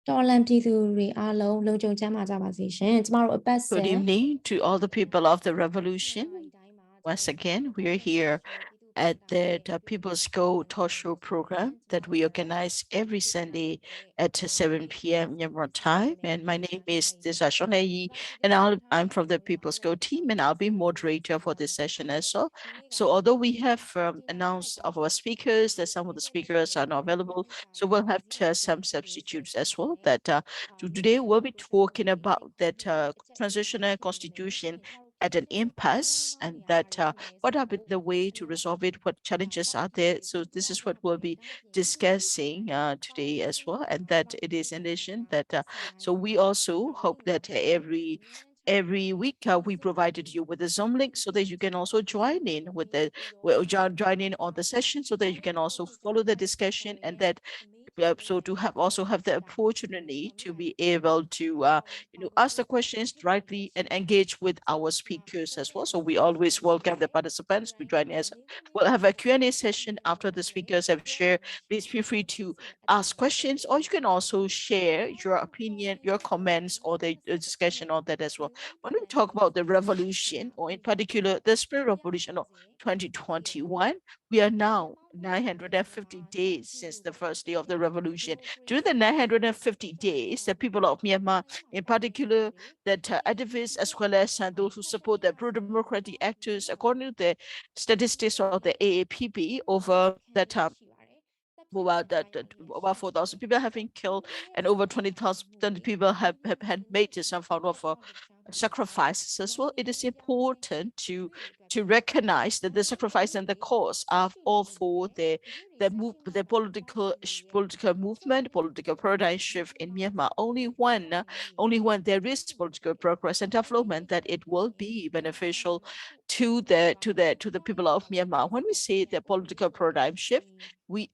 တော်လှန်ပြည်သူတွေအားလုံးလုံခြုံကျန်းမာကြပါစေရှင်ကျမတို့အပတ်စဉ် Good evening to all the people of the revolution. Once again, we are here at the People's Go Talk Show program that we organize every Sunday at 7 p.m. Myanmar time. And my name is Shunlei, and I'm from the People's Go team, and I'll be moderator for this session as well. So although we have announced of our speakers that some of the speakers are not available, so we'll have some substitutes as well. That so today we'll be talking about that transitional constitution at an impasse, and that what have been the way to resolve it, what challenges are there. So this is what we'll be discussing today as well, and that it is in addition that so we also hope that every week we provided you with a Zoom link so that you can also join in with the join in on the session so that you can also follow the discussion, and that so to also have the opportunity to be able to ask the questions directly and engage with our speakers as well. So we always welcome the participants to join us. We'll have a Q&A session after the speakers have shared. Please feel free to ask questions, or you can also share your opinion, your comments, or the discussion on that as well. When we talk about the revolution, or in particular the Spring Revolution of 2021, we are now 950 days since the first day of the revolution. During the 950 days, the people of Myanmar, in particular, that activists as well as those who support the pro-democratic actors, according to the statistics of the AAPP, over that time, about 4,000 people have been killed, and over 20,000 people have made some form of sacrifices as well. It is important to recognize that the sacrifice and the cause are all for the political movement, political paradigm shift in Myanmar. Only when there is political progress and development that it will be beneficial to the people of Myanmar. When we say the political paradigm shift,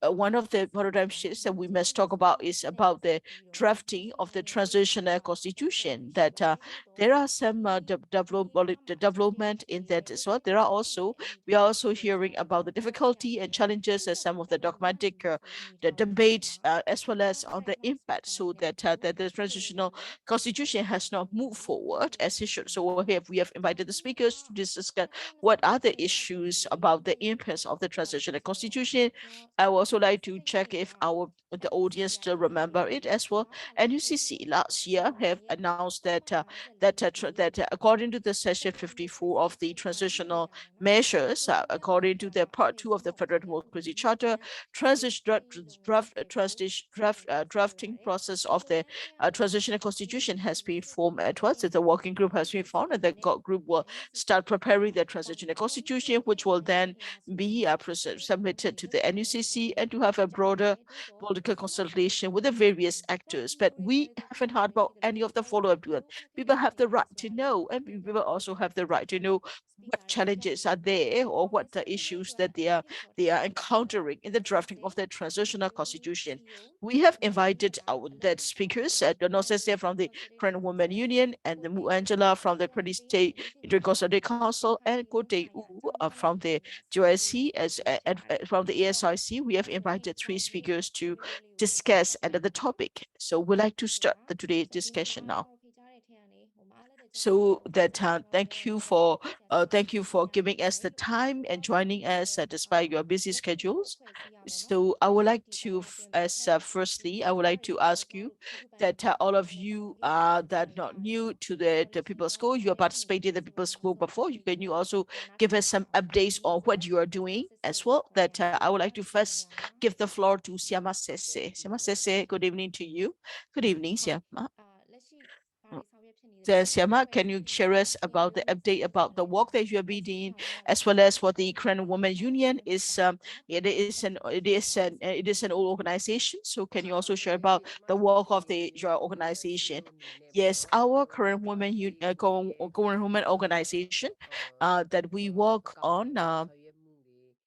one of the paradigm shifts that we must talk about is about the drafting of the transitional constitution. That there are some development in that as well. We are also hearing about the difficulty and challenges as some of the dogmatic the debate as well as on the impact, so that the transitional constitution has not moved forward as it should. So we have invited the speakers to discuss what are the issues about the impact of the transitional constitution. I would also like to check if the audience still remember it as well. And UCC last year have announced that according to the section 54 of the transitional measures, according to the part 2 of the Federal Democracy Charter, drafting process of the transitional constitution has been formed at once. The working group has been formed, and the group will start preparing the transitional constitution, which will then be submitted to the NUCC and to have a broader political consultation with the various actors. But we haven't heard about any of the follow-up to it. People have the right to know, and people also have the right to know what challenges are there or what the issues that they are encountering in the drafting of the transitional constitution. We have invited our dead speakers, Donosese from the Korean Women Union, and the Mu Angela from the Korean State Interconsultative Council, and Kote U from the JOSC from the AASYC. We have invited 3 speakers to discuss under the topic. So we'd like to start today's discussion now. So that thank you for giving us the time and joining us despite your busy schedules. So I would like to firstly I would like to ask you that all of you that not new to the People's School, you are participating in the People's School before. Can you also give us some updates on what you are doing as well? That I would like to first give the floor to Siama Sese. Siama Sese, good evening to you. Good evening, Siama. Siama, can you share us about the update about the work that you have been doing, as well as what the Korean Women Union is? It is an old organization. So can you also share about the work of your organization? Yes, our Korean Women organization that we work on.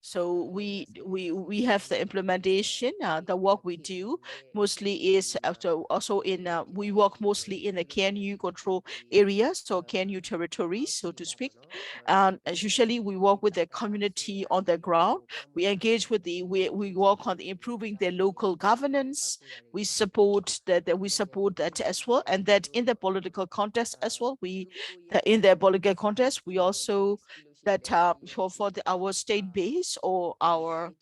So we have the implementation. The work we do mostly is also in we work mostly in the KNU control areas, so KNU territories, so to speak. And as usually we work with the community on the ground. We engage with we work on improving their local governance. We support that as well, and that in the political context as well. In the political context we also that for our state base or our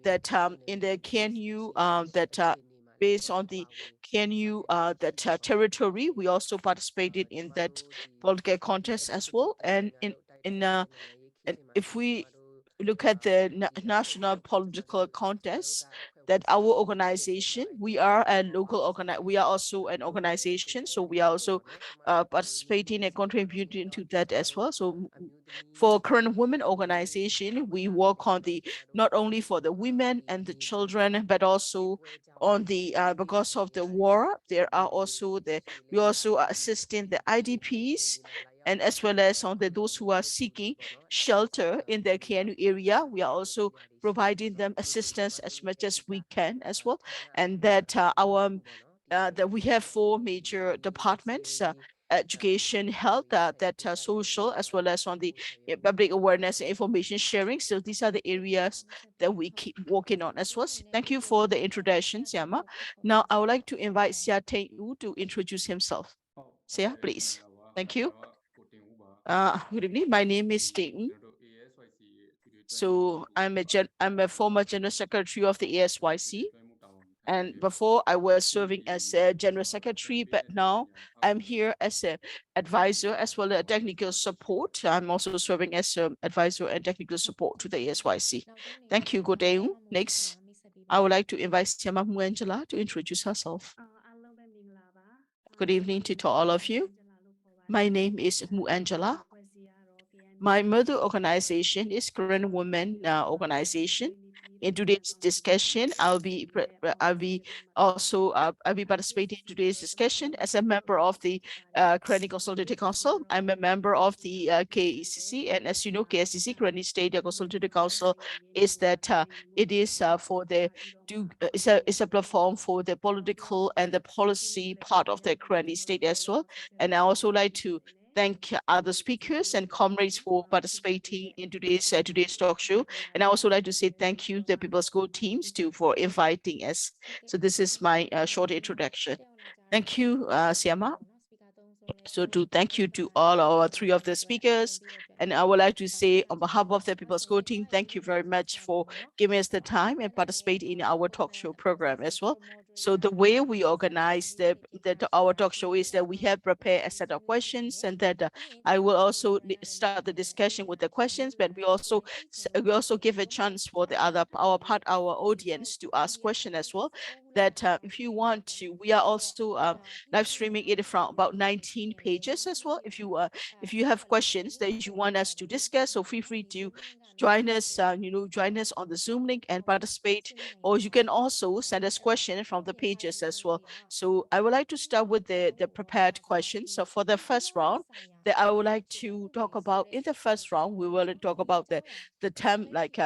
that in the KNU that based on the KNU that territory, we also participated in that political contest as well. And and if we look at the national political contests, that our organization, we are also an organization, so we are also participating and contributing to that as well. So for current women organization, we work on the not only for the women and the children, but also on the because of the war, there are also we also are assisting the IDPs, and as well as on those who are seeking shelter in the KNU area. We are also providing them assistance as much as we can as well. And that that we have 4 major departments: education, health, social, as well as on the public awareness and information sharing. So these are the areas that we keep working on as well. Thank you for the introduction, Siama. Now I would like to invite Sia Teng to introduce himself. Sia, please. Thank you. Good evening. My name is Ting. So I'm a former General Secretary of the AASYC. And before I was serving as a General Secretary, but now I'm here as an advisor as well as technical support. I'm also serving as an advisor and technical support to the AASYC. Thank you. Good day. Next, I would like to invite Siama Angela to introduce herself. Good evening to all of you. My name is Angela. My mother organization is Korean Women Organization. In today's discussion, I'll be participating in today's discussion as a member of the Karenni Consultative Council. I'm a member of the KACC, and as you know, KACC, Karenni State Consultative Council, is that it is for the it's a platform for the political and the policy part of the Karenni State as well. And I also like to thank other speakers and comrades for participating in today's talk show. And I also like to say thank you to the People's Go teams too for inviting us. So this is my short introduction. Thank you, Siama. So thank you to all our 3 of the speakers. And I would like to say on behalf of the People's Go team, thank you very much for giving us the time and participate in our talk show program as well. So the way we organize our talk show is that we have prepared a set of questions, and that I will also start the discussion with the questions, but we also give a chance for our audience to ask questions as well. That if you want to, we are also live streaming it from about 19 pages as well. If you have questions that you want us to discuss, so feel free to join us on the Zoom link and participate, or you can also send us questions from the pages as well. So I would like to start with the prepared questions. So for the first round, that I would like to talk about, in the first round, we will talk about the term like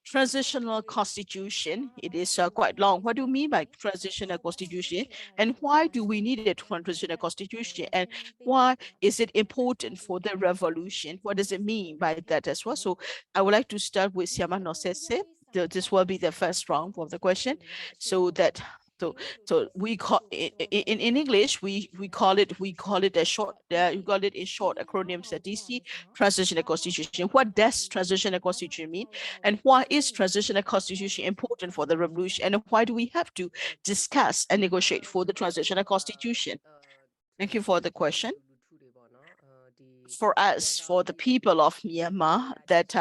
transitional constitution. It is quite long. What do you mean by transitional constitution? And why do we need a transitional constitution? And why is it important for the revolution? What does it mean by that as well? So I would like to start with Siama Nosese. This will be the first round of the question. So that so we call in English we call it a short we call it in short acronyms DC, transitional constitution. What does transitional constitution mean, and why is transitional constitution important for the revolution, and why do we have to discuss and negotiate for the transitional constitution? Thank you for the question. For us, for the people of Myanmar, that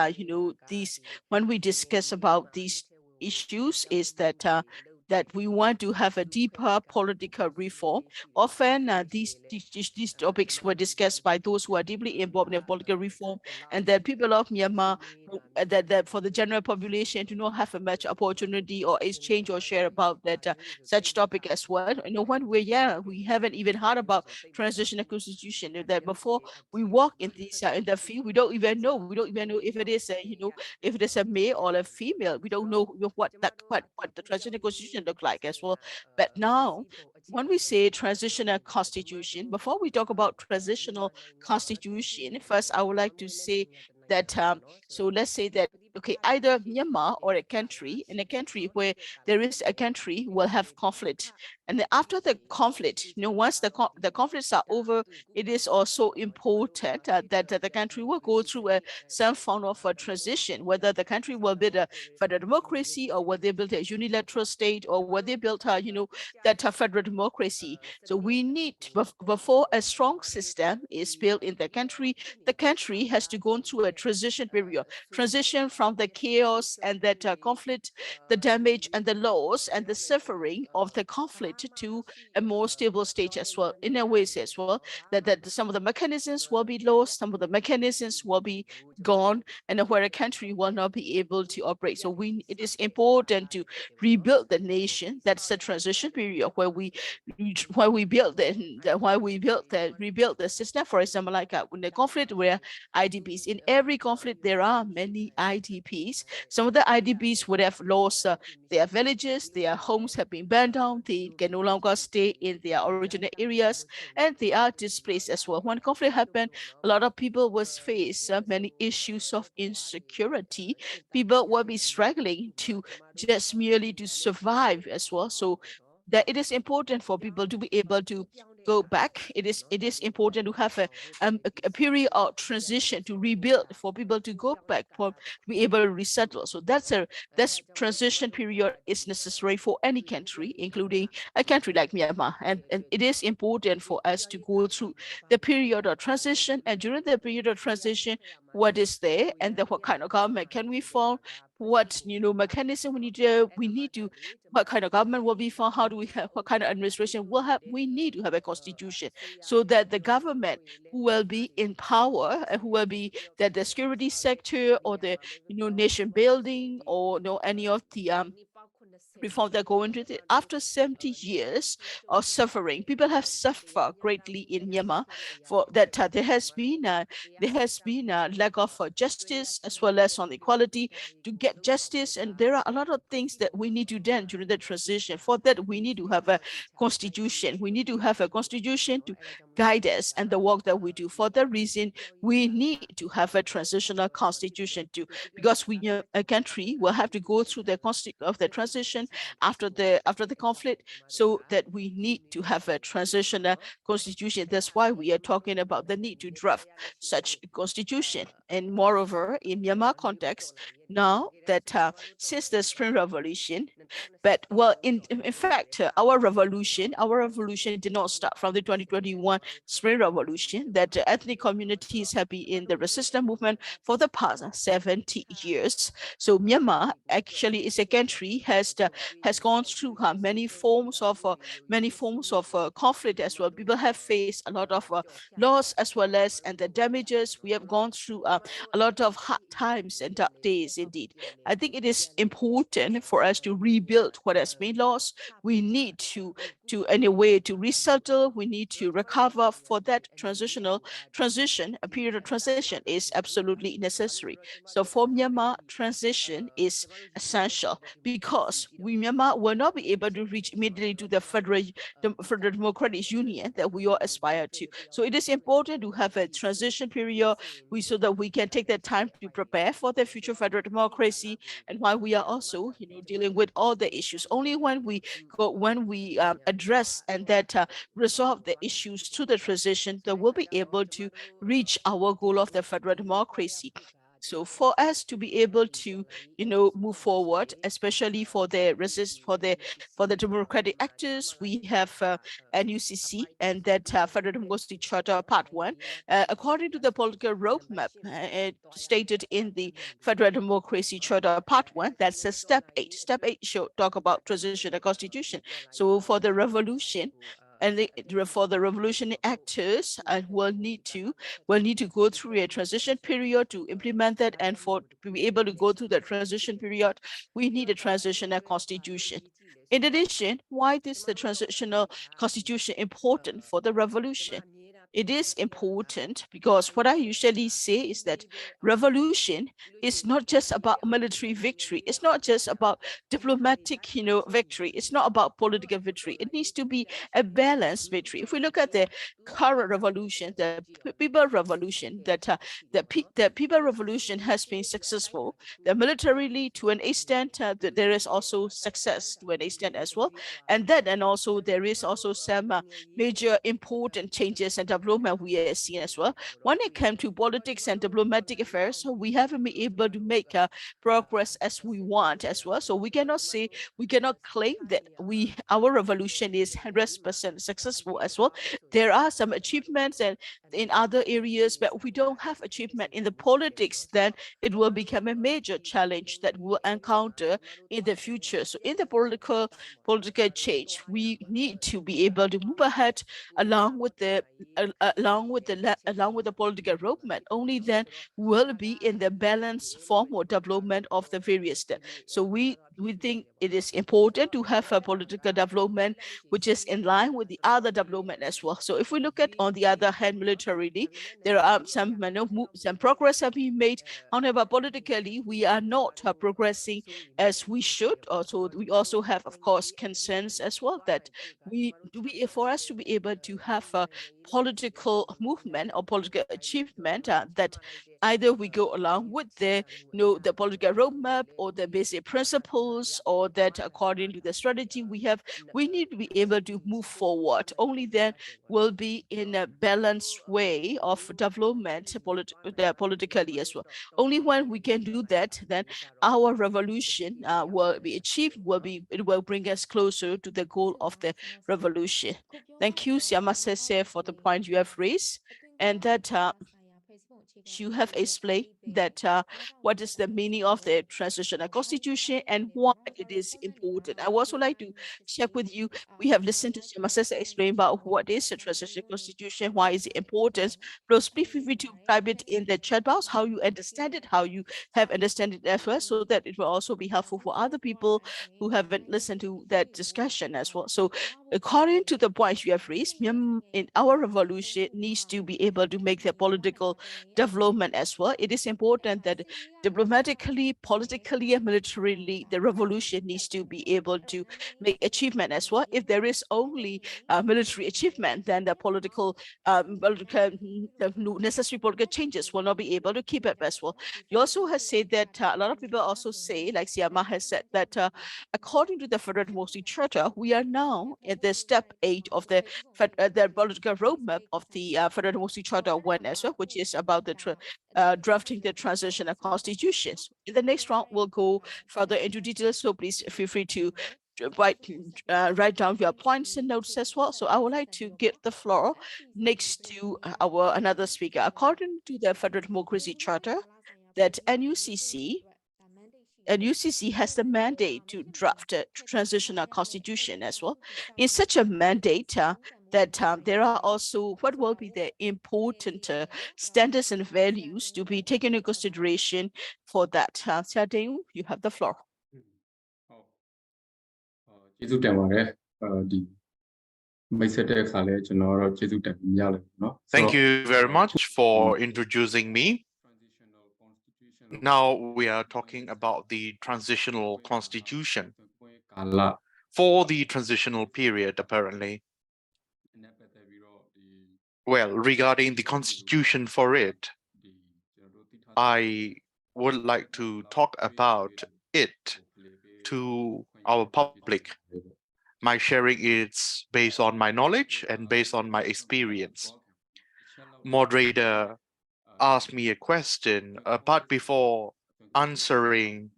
these when we discuss about these issues, is that that we want to have a deeper political reform. Often these topics were discussed by those who are deeply involved in political reform, and that people of Myanmar, that for the general population do not have a much opportunity or exchange or share about that such topic as well. When we haven't even heard about transitional constitution. That before we walk in this in the field, we don't even know if it is if it is a male or a female. We don't know what the transitional constitution look like as well. But now, when we say transitional constitution, before we talk about transitional constitution, first I would like to say that so let's say that, okay, either Myanmar or a country, in a country where there is a country will have conflict, and then after the conflict, once the conflicts are over, it is also important that the country will go through some form of a transition, whether the country will build a federal democracy, or whether they build a unilateral state, or whether they build that federal democracy. So we need, before a strong system is built in the country has to go through a transition period, transition from the chaos and that conflict, the damage and the loss and the suffering of the conflict to a more stable stage as well, in a ways as well, that some of the mechanisms will be lost, some of the mechanisms will be gone, and where a country will not be able to operate. So it is important to rebuild the nation. That's the transition period where we rebuild the system. For example, like in the conflict where IDPs, in every conflict there are many IDPs. Some of the IDPs would have lost their villages, their homes have been burned down, they can no longer stay in their original areas, and they are displaced as well. When conflict happened, a lot of people will face many issues of insecurity. People will be struggling to just merely to survive as well. So that it is important for people to be able to go back. It is important to have a period of transition to rebuild, for people to go back, for to be able to resettle. So that's transition period is necessary for any country, including a country like Myanmar. And it is important for us to go through the period of transition. And during the period of transition, what is there, and then what kind of government can we form? What mechanism we need to what kind of government will be formed? How do we have, what kind of administration will have? We need to have a constitution, so that the government who will be in power and who will be that the security sector or the nation building, or any of the reform that go into it. After 70 years of suffering, people have suffered greatly in Myanmar for that. There has been a lack of justice as well as on equality to get justice, and there are a lot of things that we need to do during the transition. For that, we need to have a constitution. We need to have a constitution to guide us and the work that we do. For that reason, we need to have a transitional constitution too, because a country will have to go through the transition after the conflict, so that we need to have a transitional constitution. That's why we are talking about the need to draft such a constitution. And moreover, in Myanmar context, now that since the Spring Revolution, but well, in fact, our revolution did not start from the 2021 Spring Revolution. That ethnic communities have been in the resistance movement for the past 70 years. So Myanmar actually is a country has gone through many forms of conflict as well. People have faced a lot of loss as well as and the damages. We have gone through a lot of hard times and dark days indeed. I think it is important for us to rebuild what has been lost. We need to in a way to resettle. We need to recover. For that transition, a period of transition is absolutely necessary. So for Myanmar, transition is essential, because Myanmar will not be able to reach immediately to the federal democratic union that we all aspire to. So it is important to have a transition period so that we can take the time to prepare for the future federal democracy, and while we are also dealing with all the issues. Only when we address and that resolve the issues to the transition, that we'll be able to reach our goal of the federal democracy. So for us to be able to, move forward, especially for the democratic actors, we have NUCC and that Federal Democracy Charter Part 1. According to the political roadmap stated in the Federal Democracy Charter Part 1, that's a step 8. Step 8 should talk about transitional constitution. So for the revolution, and for the revolutionary actors, will need to go through a transition period to implement that, and to be able to go through the transition period, we need a transitional constitution. In addition, why is the transitional constitution important for the revolution? It is important because what I usually say is that revolution is not just about military victory. It's not just about diplomatic, victory. It's not about political victory. It needs to be a balanced victory. If we look at the current revolution, the people revolution, the people revolution has been successful. The militarily, to an extent, there is also success to an extent as well, and also there is also some major important changes and development we are seeing as well. When it comes to politics and diplomatic affairs, so we haven't been able to make progress as we want as well. So we cannot claim that our revolution is 100% successful as well. There are some achievements and in other areas, but we don't have achievement in the politics, then it will become a major challenge that we'll encounter in the future. So in the political change, we need to be able to move ahead along with the political roadmap. Only then will be in the balanced form or development of the various steps. So we think it is important to have a political development which is in line with the other development as well. So if we look at, on the other hand, militarily, there are some progress have been made. However, politically, we are not progressing as we should. Also, we also have, of course, concerns as well that for us to be able to have a political movement or political achievement, that either we go along with the political roadmap or the basic principles, or that according to the strategy we need to be able to move forward. Only then will be in a balanced way of development politically as well. Only when we can do that, then our revolution will be achieved, it will bring us closer to the goal of the revolution. Thank you, Siama Hser, for the point you have raised, and that you have explained that what is the meaning of the transitional constitution and why it is important. I would also like to check with you. We have listened to Siama Hser explain about what is the transitional constitution, why is it important. Please feel free to type it in the chat box, how you understand it, how you have understand it as well, so that it will also be helpful for other people who haven't listened to that discussion as well. So according to the points you have raised, in our revolution needs to be able to make the political development as well. It is important that diplomatically, politically, and militarily, the revolution needs to be able to make achievement as well. If there is only military achievement, then the necessary political changes will not be able to keep up as well. You also have said that a lot of people also say, like Siama has said, that according to the Federal Democracy Charter, we are now at the step 8 of the political roadmap of the Federal Democracy Charter 1 as well, which is about the drafting the transitional constitutions. In the next round, we'll go further into details, so please feel free to write down your points and notes as well. So I would like to give the floor next to another speaker. According to the Federal Democracy Charter, that NUCC has the mandate to draft a transitional constitution as well. In such a mandate, that there are also what will be the important standards and values to be taken into consideration for that. Xia Ting, you have the floor. ကျေးဇူးတင်ပါတယ်ဒီမိတ်ဆက်တဲ့အခါလဲကျွန်တော်တော့ကျေးဇူးတင်ပြရလို့เนาะ Thank you very much for introducing me. Now we are talking about the transitional constitution for the transitional period, apparently. Well, regarding the constitution for it, I would like to talk about it to our public. My sharing is based on my knowledge and based on my experience. Moderator asked me a question, but before answering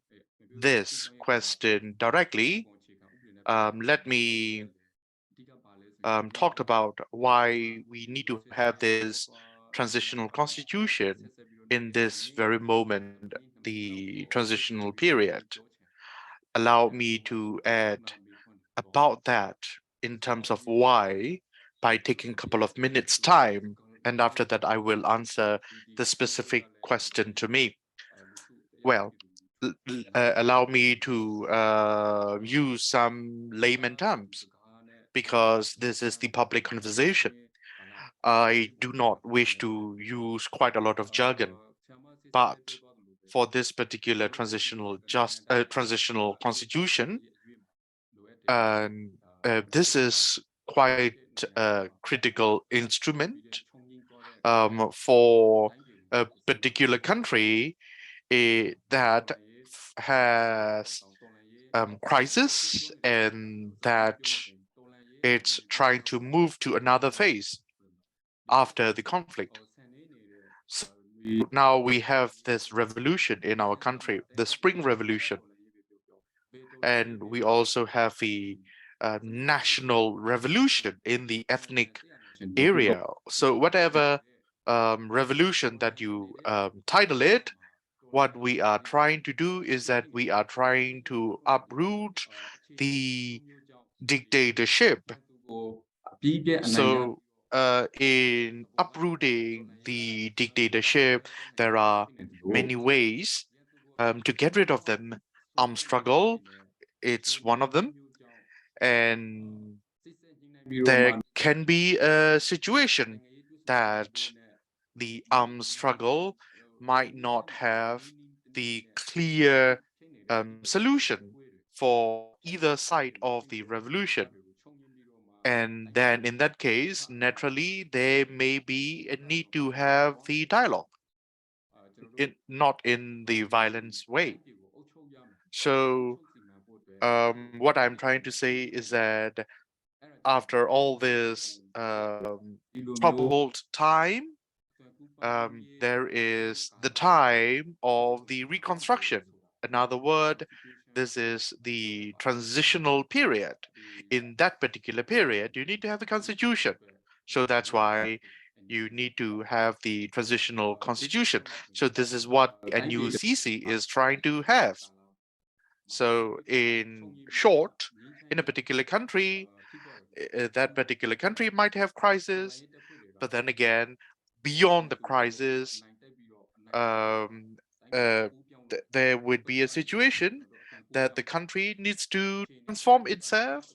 this question directly, let me talk about why we need to have this transitional constitution in this very moment, the transitional period. Allow me to add about that in terms of why by taking a couple of minutes time, and after that I will answer the specific question to me. Well, allow me to use some layman terms because this is the public conversation. I do not wish to use quite a lot of jargon, but for this particular transitional constitution, and this is quite a critical instrument for a particular country that has crisis and that it's trying to move to another phase after the conflict. So now we have this revolution in our country, the Spring Revolution, and we also have the national revolution in the ethnic area. So whatever revolution that you title it, what we are trying to do is that we are trying to uproot the dictatorship. So in uprooting the dictatorship, there are many ways to get rid of them. Armed struggle, it's one of them. And there can be a situation that the armed struggle might not have the clear solution for either side of the revolution. And then in that case, naturally, there may be a need to have the dialogue, not in the violence way. So what I'm trying to say is that after all this troubled time, there is the time of the reconstruction. Another word, this is the transitional period. In that particular period, you need to have a constitution. So that's why you need to have the transitional constitution. So this is what the NUCC is trying to have. So in short, in a particular country, that particular country might have crisis, but then again, beyond the crisis, there would be a situation that the country needs to transform itself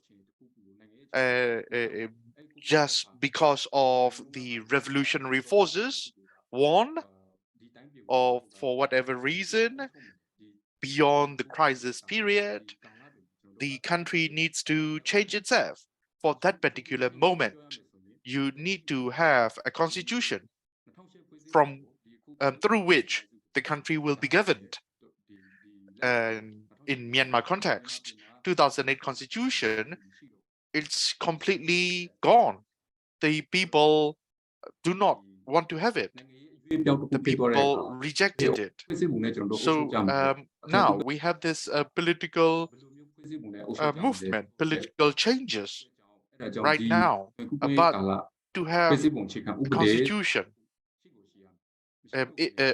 just because of the revolutionary forces won, or for whatever reason, beyond the crisis period, the country needs to change itself. For that particular moment, you need to have a constitution from through which the country will be governed. And in Myanmar context, 2008 constitution, it's completely gone. The people do not want to have it. The people rejected it. So now we have this political movement, political changes right now, but to have a constitution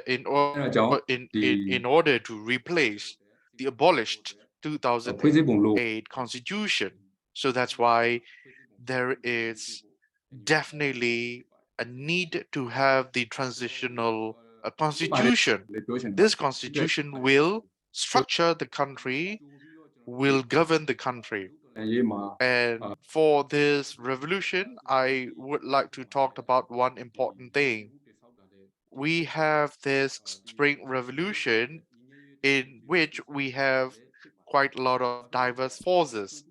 in order to replace the abolished 2008 constitution. So that's why there is definitely a need to have the transitional constitution. This constitution will structure the country, will govern the country. And for this revolution, I would like to talk about one important thing. We have this Spring Revolution in which we have quite a lot of diverse forces.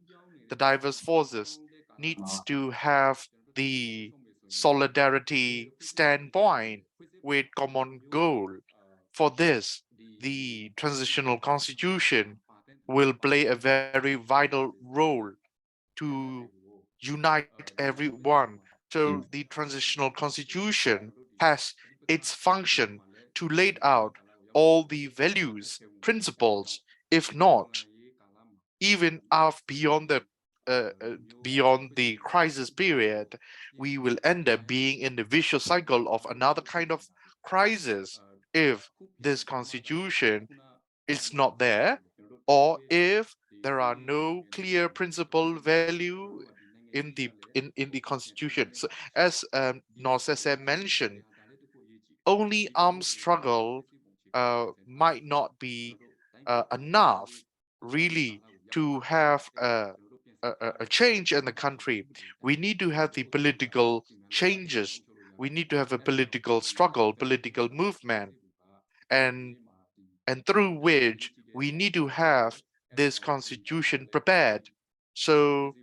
The diverse forces needs to have the solidarity standpoint with common goal. For this, the transitional constitution will play a very vital role to unite everyone. So the transitional constitution has its function to lay out all the values, principles. If not, even beyond the crisis period, we will end up being in the vicious cycle of another kind of crisis if this constitution is not there, or if there are no clear principle value in the constitution. So as Hser mentioned, only armed struggle might not be enough really to have a change in the country. We need to have the political changes. We need to have a political struggle, political movement, and through which we need to have this constitution prepared. So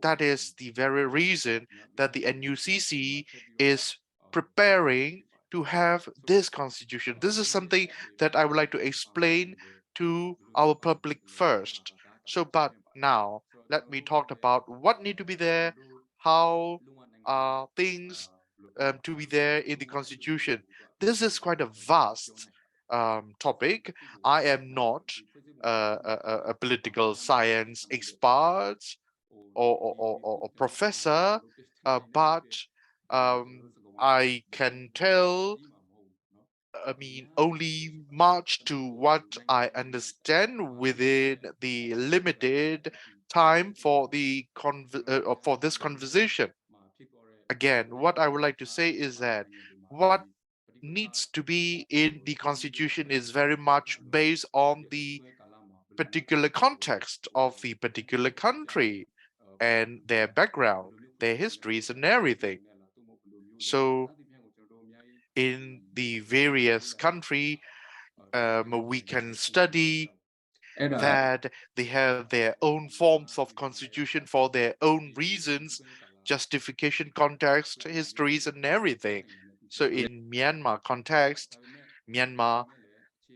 that is the very reason that the NUCC is preparing to have this constitution. This is something that I would like to explain to our public first. So, but now let me talk about what need to be there, how are things to be there in the constitution. This is quite a vast topic. I am not a political science expert or professor, but I can tell, I mean, only much to what I understand within the limited time for for this conversation. Again, what I would like to say is that what needs to be in the constitution is very much based on the particular context of the particular country and their background, their histories and everything. So in the various country, we can study that they have their own forms of constitution for their own reasons, justification, context, histories, and everything. So in Myanmar context, Myanmar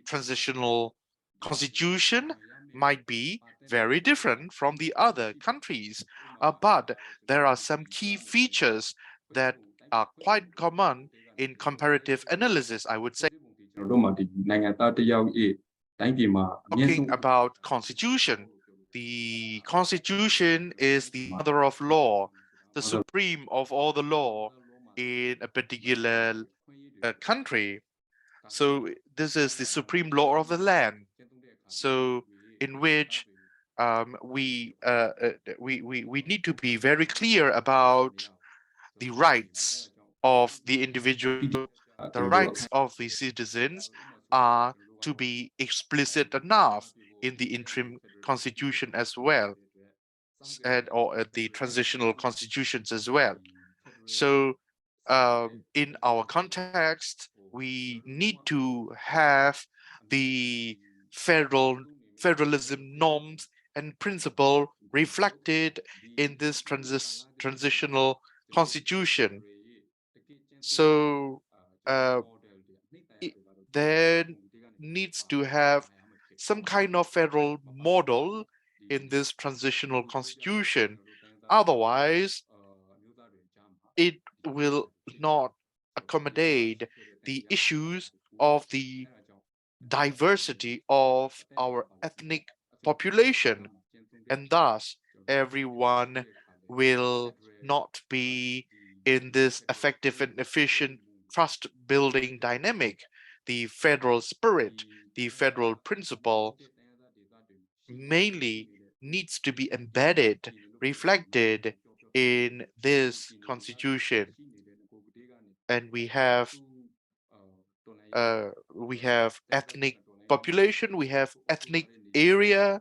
transitional constitution might be very different from the other countries, but there are some key features that are quite common in comparative analysis, I would say. Talking about constitution, the constitution is the mother of law, the supreme of all the law in a particular country. So this is the supreme law of the land. So in which we need to be very clear about the rights of the individual, the rights of the citizens are to be explicit enough in the interim constitution as well, or the transitional constitutions as well. So in our context, we need to have the federalism norms and principle reflected in this transitional constitution. So there needs to have some kind of federal model in this transitional constitution. Otherwise, it will not accommodate the issues of the diversity of our ethnic population, and thus everyone will not be in this effective and efficient trust building dynamic. The federal spirit, the federal principle mainly needs to be embedded, reflected in this constitution. And we have ethnic population, we have ethnic area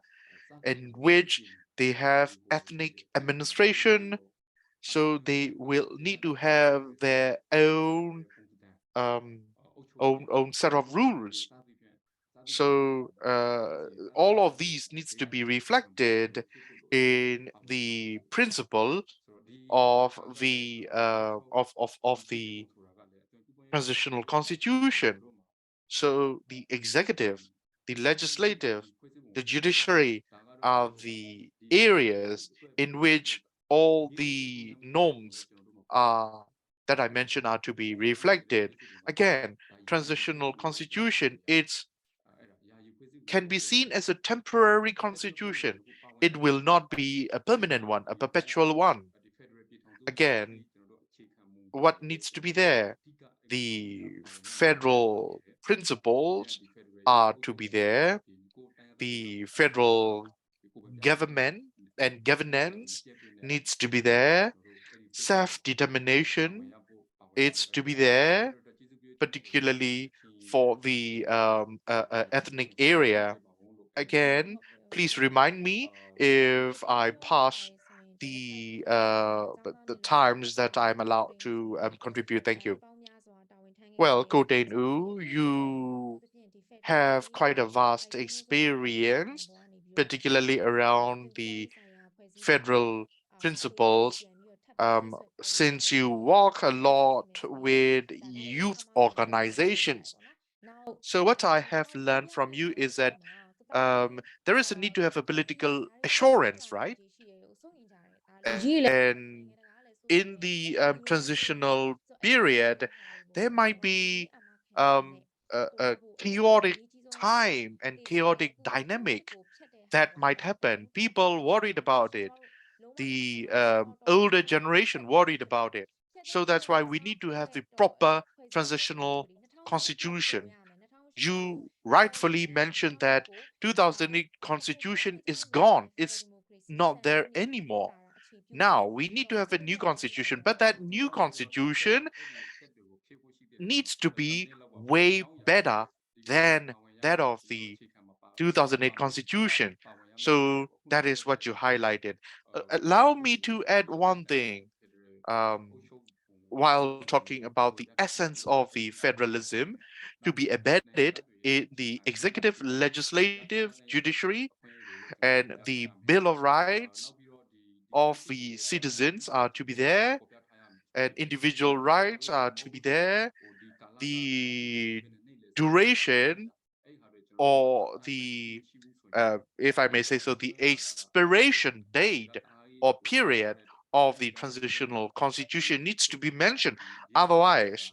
in which they have ethnic administration, so they will need to have their own own set of rules. So all of these needs to be reflected in the principle of the transitional constitution. So the executive, the legislative, the judiciary are the areas in which all the norms are that I mentioned are to be reflected. Again, transitional constitution, can be seen as a temporary constitution. It will not be a permanent one, a perpetual one. Again, what needs to be there? The federal principles are to be there. The federal government and governance needs to be there. Self-determination, it's to be there, particularly for the ethnic area. Again, please remind me if I pass the times that I'm allowed to contribute. Thank you. Well, Ko Tae-woo, you have quite a vast experience, particularly around the federal principles. Since you work a lot with youth organizations. So what I have learned from you is that there is a need to have a political assurance, right? And in the transitional period, there might be a chaotic time and chaotic dynamic that might happen. People worried about it. The older generation worried about it. So that's why we need to have the proper transitional constitution. You rightfully mentioned that 2008 constitution is gone. It's not there anymore. Now we need to have a new constitution, but that new constitution needs to be way better than that of the 2008 constitution. So that is what you highlighted. Allow me to add one thing. Um, while talking about the essence of the federalism to be embedded in the executive, legislative, judiciary, and the Bill of Rights of the citizens are to be there, and individual rights are to be there. The duration or the, if I may say so, the expiration date or period of the transitional constitution needs to be mentioned. Otherwise,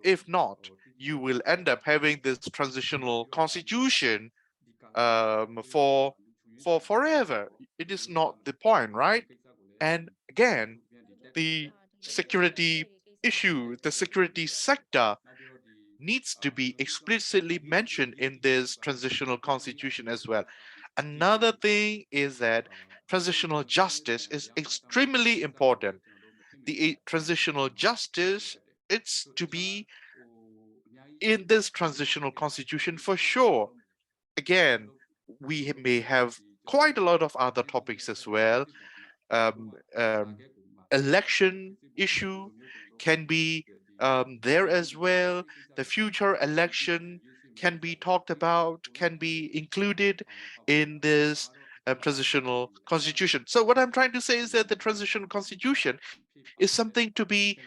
if not, you will end up having this transitional constitution for forever. It is not the point, right? And again, the security issue, the security sector needs to be explicitly mentioned in this transitional constitution as well. Another thing is that transitional justice is extremely important. The transitional justice, it's to be in this transitional constitution for sure. Again, we may have quite a lot of other topics as well. Um, um, Election issue can be there as well. The future election can be talked about, can be included in this transitional constitution. So what I'm trying to say is that the transitional constitution is something to be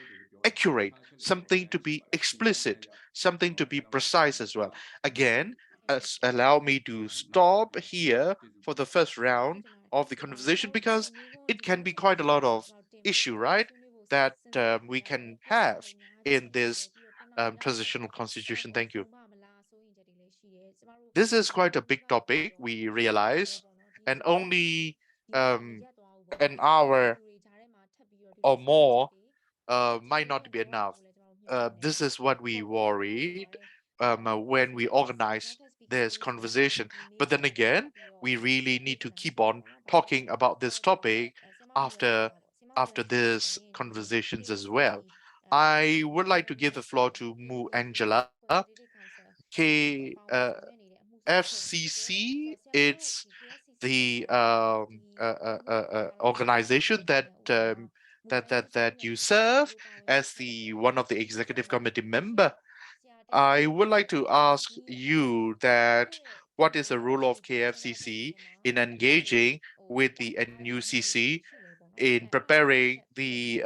accurate, something to be explicit, something to be precise as well. Again, allow me to stop here for the first round of the conversation because it can be quite a lot of issue, right? That we can have in this transitional constitution. Thank you. This is quite a big topic, we realize, and only an hour or more might not be enough. This is what we worried when we organized this conversation. But then again, we really need to keep on talking about this topic after this conversations as well. I would like to give the floor to Mu Angela. FCC, it's the organization that you serve as the one of the executive committee member. I would like to ask you that what is the role of KFCC in engaging with the NUCC in preparing the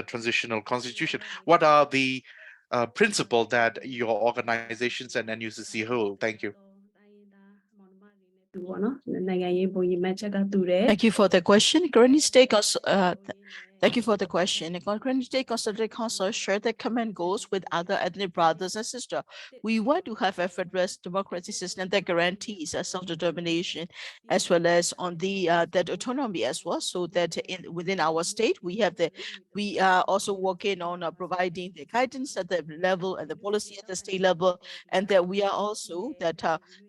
transitional constitution? What are the principles that your organizations and NUCC hold? Thank you. Thank you for the question. Karenni, take us Thank you for the question. The Karenni State Consultative Council shared their common goals with other ethnic brothers and sisters. We want to have a federalist democracy system that guarantees self-determination as well as on the that autonomy as well, so that within our state we are also working on providing the guidance at the level and the policy at the state level, and that we are also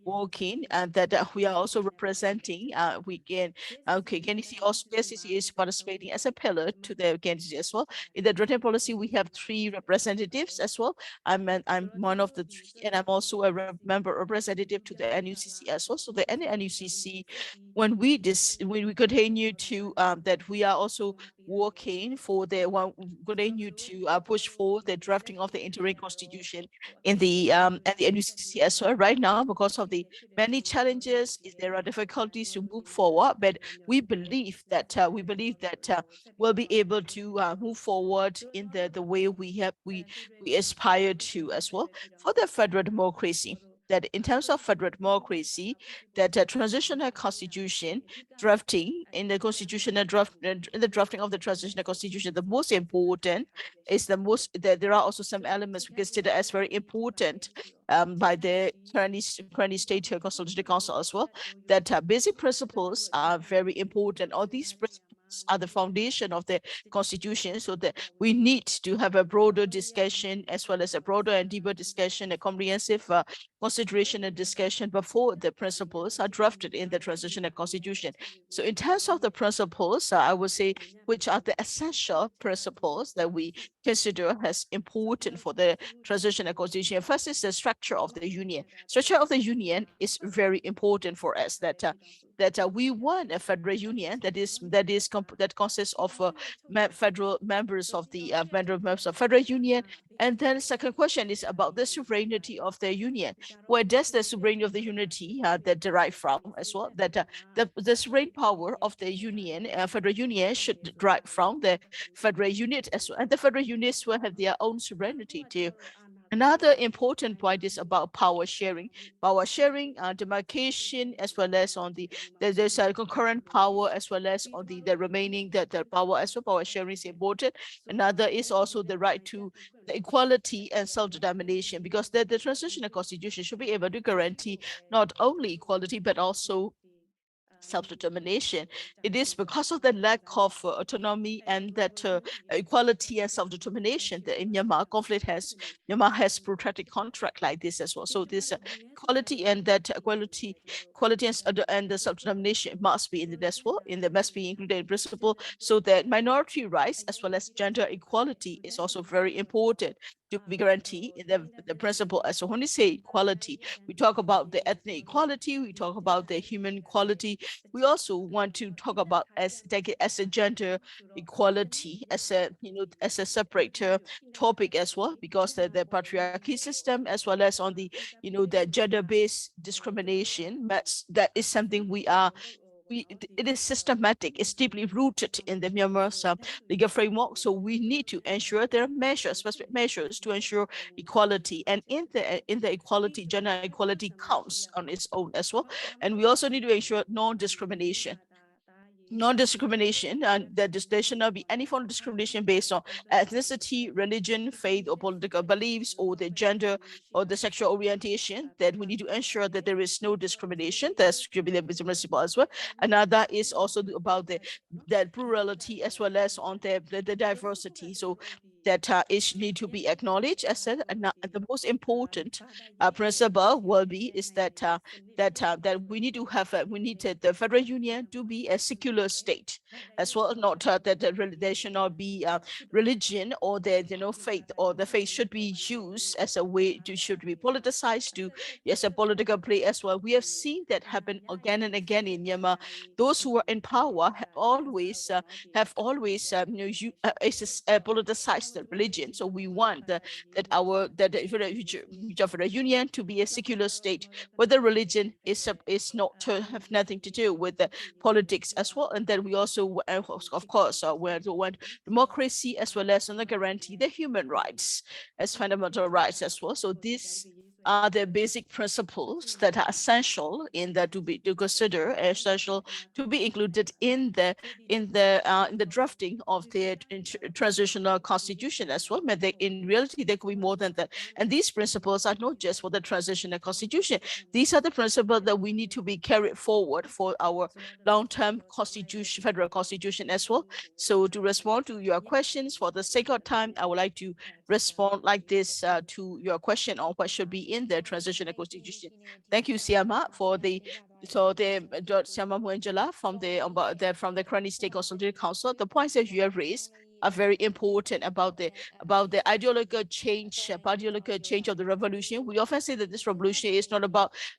working and that we are also representing Kennedy also AASYC is participating as a pillar to the Kennedy as well. In the written policy, we have 3 representatives as well. I'm one of the 3, and I'm also a member representative to the NUCC as well. So the NUCC, when we continue to that we are also working for continue to push for the drafting of the interim constitution in the and the NUCC as well. Right now, because of the many challenges, there are difficulties to move forward, but we believe that we'll be able to move forward in the way we aspire to as well for the federal democracy. That in terms of federal democracy, that transitional constitution drafting in the constitutional draft in the drafting of the transitional constitution, the most important is there are also some elements we consider as very important by the Karenni State Consultative Council as well, that basic principles are very important. All these principles are the foundation of the constitution, so that we need to have a broader discussion as well as a broader and deeper discussion, a comprehensive consideration and discussion before the principles are drafted in the transitional constitution. So in terms of the principles, I would say which are the essential principles that we consider as important for the transitional constitution. First is the structure of the union. Structure of the union is very important for us, that we want a federal union that consists of federal members of the members of federal union. And then the second question is about the sovereignty of the union. Where does the sovereignty of the unity that derive from as well? That the sovereign power of the union, federal union, should derive from the federal unit as well, and the federal units will have their own sovereignty too. Another important point is about power sharing, demarcation, as well as on there's a concurrent power, as well as on the remaining the power as well. Power sharing is important. Another is also the right to the equality and self-determination, because the transitional constitution should be able to guarantee not only equality but also self-determination. It is because of the lack of autonomy and that equality and self-determination that in Myanmar has protracted contract like this as well. So this equality and that equality and the self-determination must be in the as well, must be included in principle, so that minority rights as well as gender equality is also very important to be guaranteed in the principle. So when we say equality, we talk about the ethnic equality, we talk about the human equality. We also want to talk about as a gender equality as a separate topic as well, because the patriarchy system as well as on the the gender-based discrimination, that is something it is systematic, it's deeply rooted in the Myanmar's legal framework. So we need to ensure there are specific measures to ensure equality. And in the equality, gender equality counts on its own as well. And we also need to ensure non-discrimination, and that there should not be any form of discrimination based on ethnicity, religion, faith, or political beliefs, or the gender or the sexual orientation. That we need to ensure that there is no discrimination. That should be the basic principle as well. Another is also about that plurality as well as on the diversity. So that it need to be acknowledged as and the most important principle will be is that we need to have the federal union to be a secular state as well, not that there should not be religion or the faith, or the faith should be used as a way should be politicized as a political play as well. We have seen that happen again and again in Myanmar. Those who are in power have always politicized the religion. So we want the union to be a secular state where the religion is not to have nothing to do with the politics as well. And then we also of course want democracy as well as on the guarantee the human rights as fundamental rights as well. So this are the basic principles that are essential in the to consider essential to be included in the drafting of the transitional constitution as well. But in reality, there could be more than that. And these principles are not just for the transitional constitution. These are the principles that we need to be carried forward for our long-term constitution, federal constitution as well. So to respond to your questions, for the sake of time, I would like to respond like this to your question on what should be in the transitional constitution. Thank you, Siama, for the Siama Muenjala from the Karenni State Consultative Council. The points that you have raised are very important about the ideological change of the revolution. We often say that this revolution is not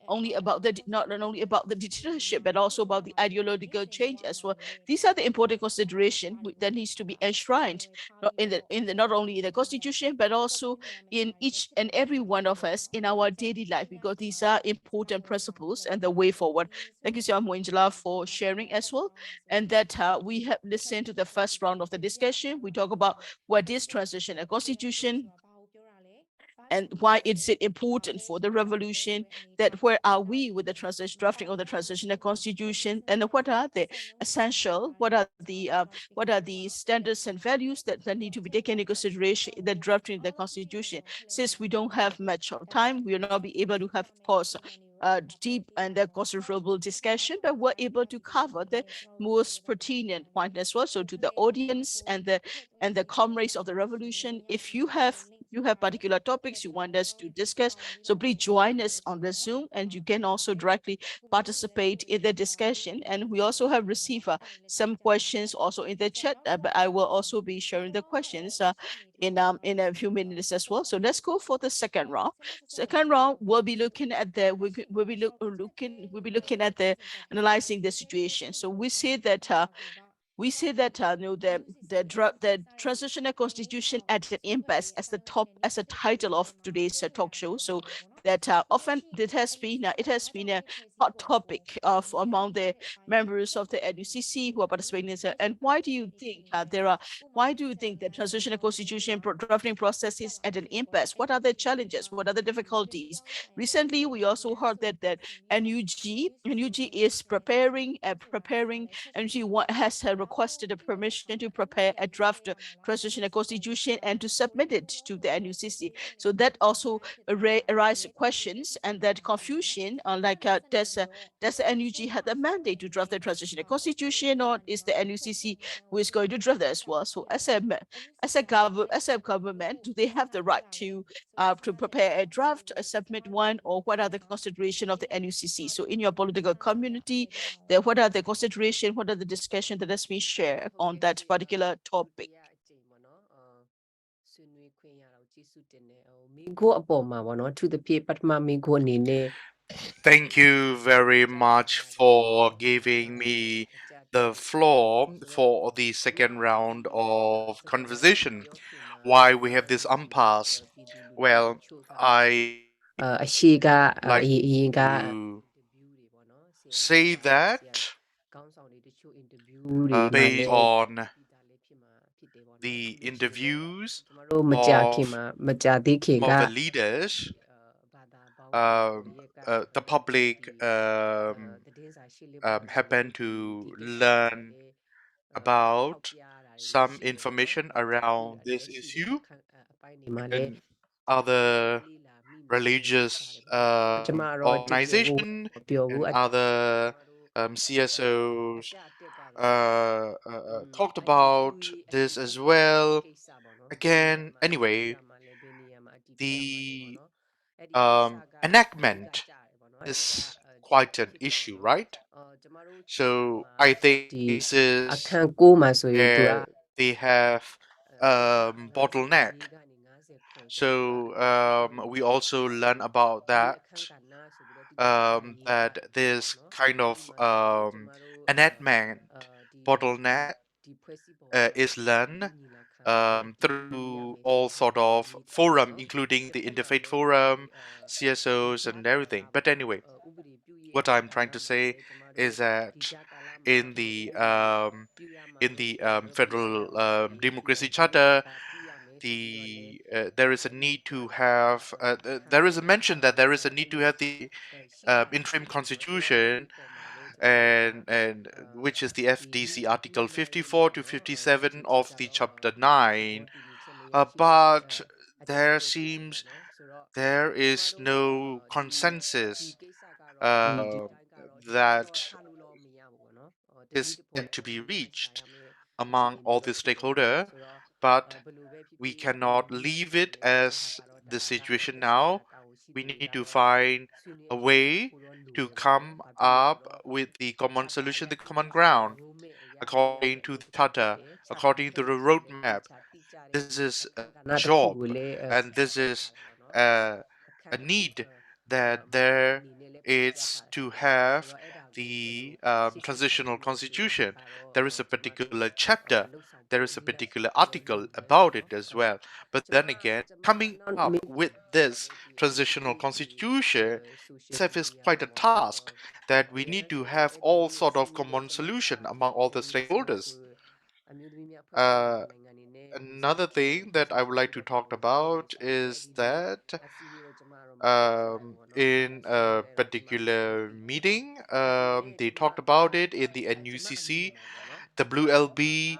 only about the dictatorship, but also about the ideological change as well. These are the important considerations that needs to be enshrined not only in the constitution, but also in each and every one of us in our daily life, because these are important principles and the way forward. Thank you, Sir Moinjala, for sharing as well. And that we have listened to the first round of the discussion. We talk about what is transition and constitution, and why is it important for the revolution, that where are we with the drafting of the transitional constitution, and what are the essential, what are the standards and values that need to be taken into consideration in the drafting of the constitution. Since we don't have much of time, we will not be able to have, of course, deep and considerable discussion, but we're able to cover the most pertinent point as well. So to the audience and the comrades of the revolution, if you have particular topics you want us to discuss, so please join us on the Zoom, and you can also directly participate in the discussion. And we also have received some questions also in the chat, but I will also be sharing the questions in a few minutes as well. So let's go for the second round. Second round, we'll be looking at the analyzing the situation. So we say that the transitional constitution at an impasse as a title of today's talk show. So that often it has been a hot topic of among the members of the AASYC who are participating in this. And why do you think the transitional constitution drafting process is at an impasse? What are the challenges? What are the difficulties? Recently, we also heard that NUG is preparing, and she has requested a permission to prepare a draft transitional constitution and to submit it to the NUCC. So that also arise questions and that confusion on does the NUG have the mandate to draft the transitional constitution, or is the NUCC who is going to draft that as well? So as a government, do they have the right to prepare a draft, submit one, or what are the consideration of the NUCC? So in your political community, what are the consideration, what are the discussion that has been shared on that particular topic? Thank you very much for giving me the floor for the second round of conversation. Why we have this impasse? Well, I like to say that based on the interviews of the leaders, the public happen to learn about some information around this issue, and other religious organization and other CSOs talked about this as well. Again, anyway, the enactment is quite an issue, right? So I think this is where they have bottleneck. So we also learn about that that this kind of enactment bottleneck is learned through all sort of forum, including the Interfaith Forum, CSOs, and everything. But anyway, what I'm trying to say is that in the Federal Democracy Charter, there is a need to have there is a mention that there is a need to have the interim constitution and which is the FDC Article 54 to 57 of the Chapter 9, but there seems there is no consensus that is yet to be reached among all the stakeholders, but we cannot leave it as the situation now. We need to find a way to come up with the common solution, the common ground, according to the charter, according to the roadmap. This is a job, and this is a need that there is to have the transitional constitution. There is a particular chapter, there is a particular article about it as well. But then again, coming up with this transitional constitution itself is quite a task that we need to have all sort of common solution among all the stakeholders. Another thing that I would like to talk about is that in a particular meeting, they talked about it in the NUCC. WLB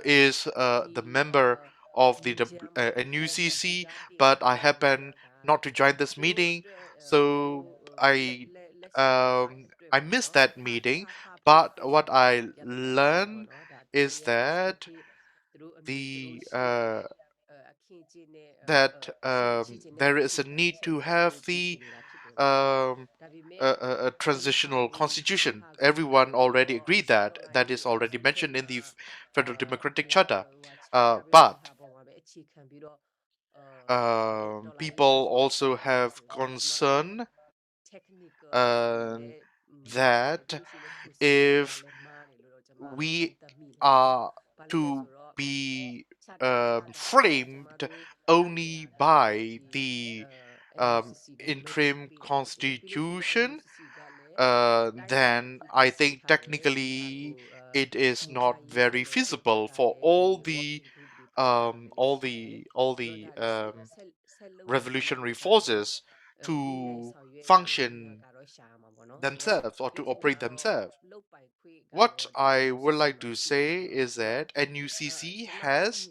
is the member of the NUCC, but I happen not to join this meeting, so I missed that meeting. But what I learned is that the there is a need to have the a transitional constitution. Everyone already agreed that that is already mentioned in the Federal Democratic Charter. But people also have concern that if we are to be framed only by the interim constitution, then I think technically it is not very feasible for all the revolutionary forces to function themselves or to operate themselves. What I would like to say is that NUCC has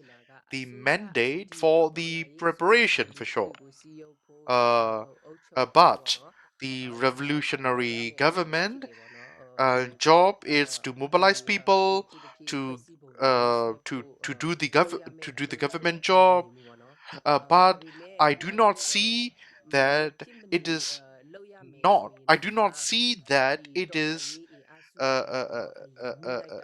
the mandate for the preparation for sure. But the revolutionary government job is to mobilize people to do the government job. But I do not see that it is not. I do not see that it is. Uh, uh, uh, uh, uh, uh,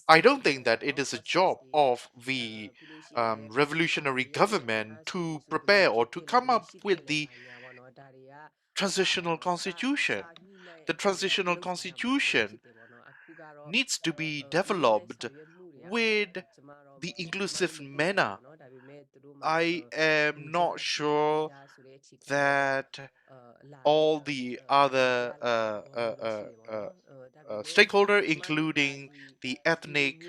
I don't think that it is a job of the revolutionary government to prepare or to come up with the transitional constitution. The transitional constitution needs to be developed with the inclusive manner. I am not sure that all the other stakeholder, including the ethnic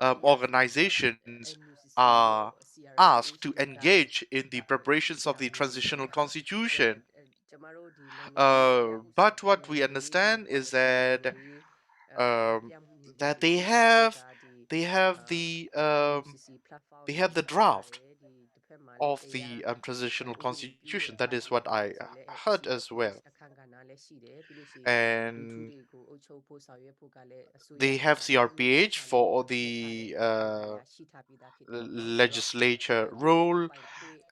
organizations, are asked to engage in the preparations of the transitional constitution. But what we understand is um, that they have the draft of the transitional constitution. That is what I heard as well. And they have CRPH for the legislature role.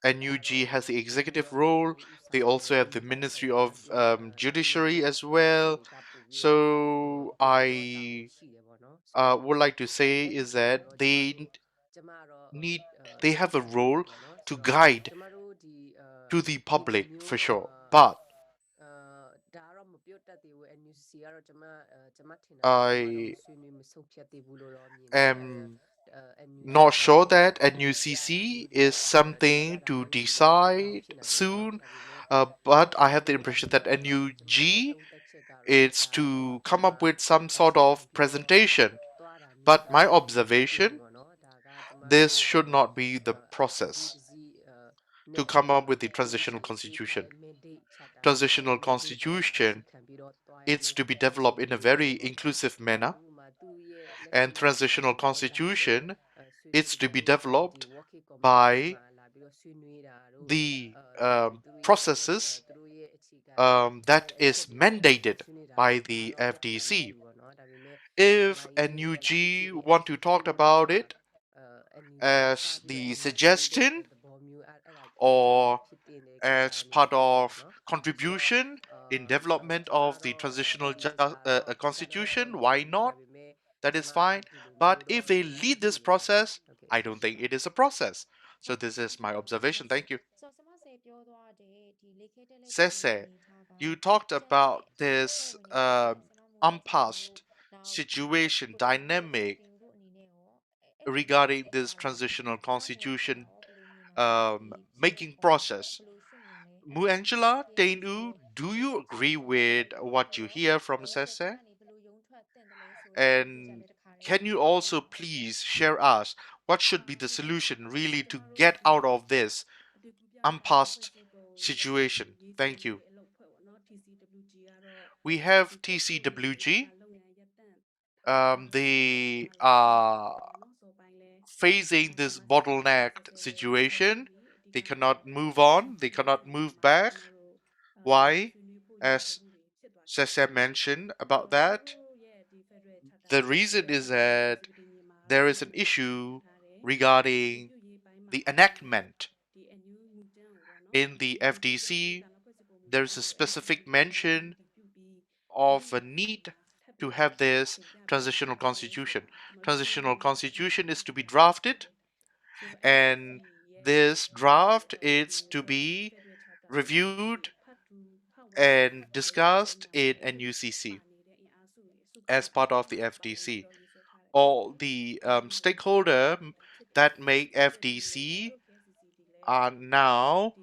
NUG has the executive role. They also have the Ministry of Judiciary as well. So I would like to say is that need they have a role to guide to the public for sure. But I am not sure that NUCC is something to decide soon, but I have the impression that NUG is to come up with some sort of presentation. But my observation this should not be the process to come up with the transitional constitution. Transitional constitution, it's to be developed in a very inclusive manner, and transitional constitution, it's to be developed by the processes that is mandated by the FDC. If NUG want to talk about it as the suggestion or as part of contribution in development of the transitional constitution, why not? That is fine. But if they lead this process, I don't think it is a process. So this is my observation. Thank you. Hser, you talked about this unpassed situation dynamic regarding this transitional constitution making process. Mu Angela, Tainu, do you agree with what you hear from Hser? And can you also please share us what should be the solution really to get out of this unpassed situation? Thank you. We have TCWG. They are facing this bottlenecked situation. They cannot move on. They cannot move back. Why? As Hser mentioned about that, the reason is that there is an issue regarding the enactment. In the FDC, there's a specific mention of a need to have this transitional constitution. Transitional constitution is to be drafted, and this draft is to be reviewed and discussed in NUCC as part of the FDC. All the stakeholder that make FDC are now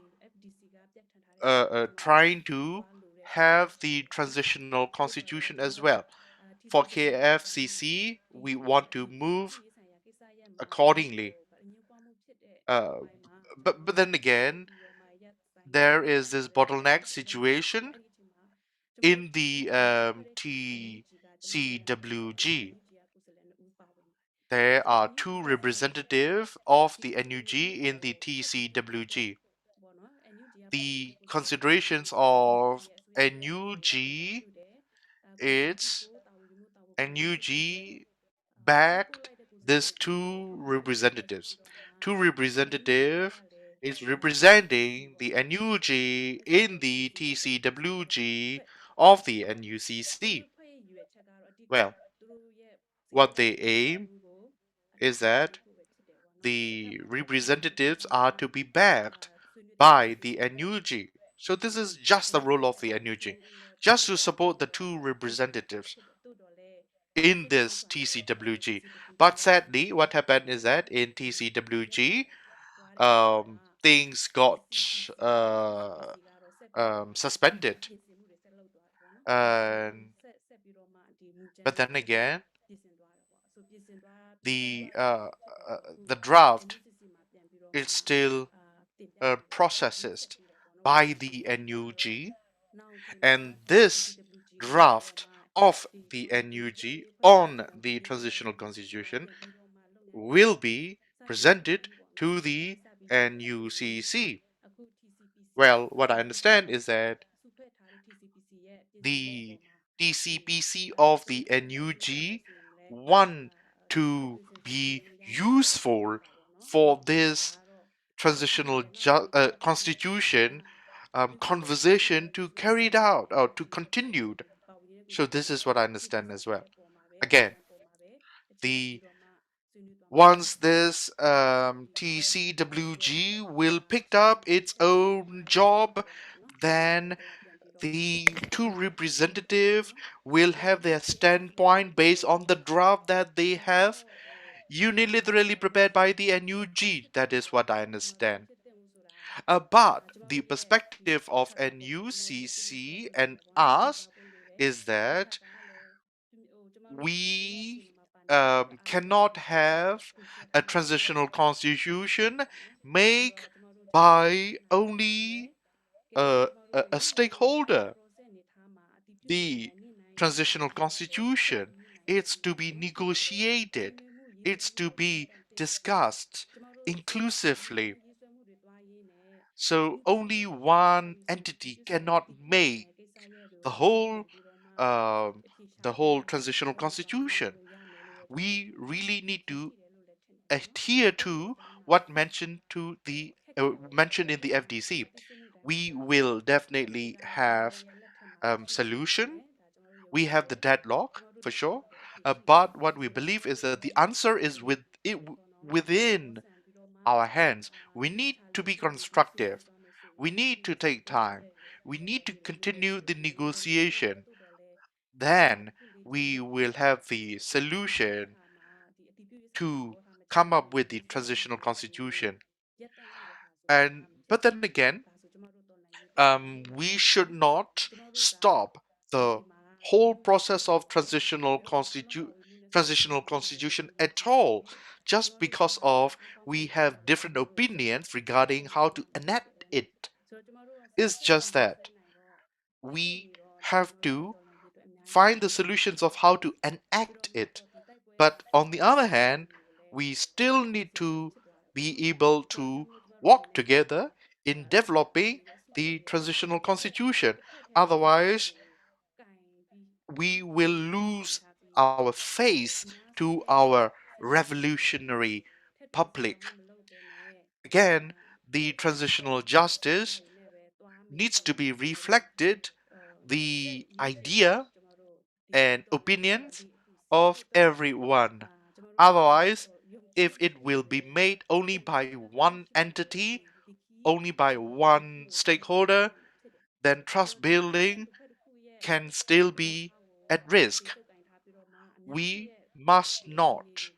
trying to have the transitional constitution as well. For KFCC, we want to move accordingly. But then again, there is this bottleneck situation in the TCWG. There are two representatives of the NUG in the TCWG. The considerations of NUG, it's NUG backed these two representatives. Two representative is representing the NUG in the TCWG of the NUCC. Well, what they aim is that the representatives are to be backed by the NUG. So this is just the role of the NUG, just to support the two representatives in this TCWG. But sadly, what happened is that in TCWG, things got suspended. But then again, the draft is still processed by the NUG, and this draft of the NUG on the transitional constitution will be presented to the NUCC. Well, what I understand is that the TCPC of the NUG want to be useful for this transitional constitution conversation to carry it out or to continued. So this is what I understand as well. Again, the once this TCWG will pick up its own job, then the two representatives will have their standpoint based on the draft that they have unilaterally prepared by the NUG. That is what I understand. But the perspective of NUCC and us is that we cannot have a transitional constitution made by only a stakeholder. The transitional constitution is to be negotiated, it's to be discussed inclusively. So only one entity cannot make the whole transitional constitution. We really need to adhere to what mentioned in the FDC. We will definitely have solution. We have the deadlock for sure, but what we believe is that the answer is within our hands. We need to be constructive. We need to take time. We need to continue the negotiation. Then we will have the solution to come up with the transitional constitution. But then again, we should not stop the whole process of transitional constitution at all, just because of we have different opinions regarding how to enact it. It's just that we have to find the solutions of how to enact it. But on the other hand, we still need to be able to work together in developing the transitional constitution. Otherwise, we will lose our face to our revolutionary public. Again, the transitional justice needs to be reflected the idea and opinions of everyone. Otherwise, if it will be made only by one entity, only by one stakeholder, then trust building can still be at risk. We must not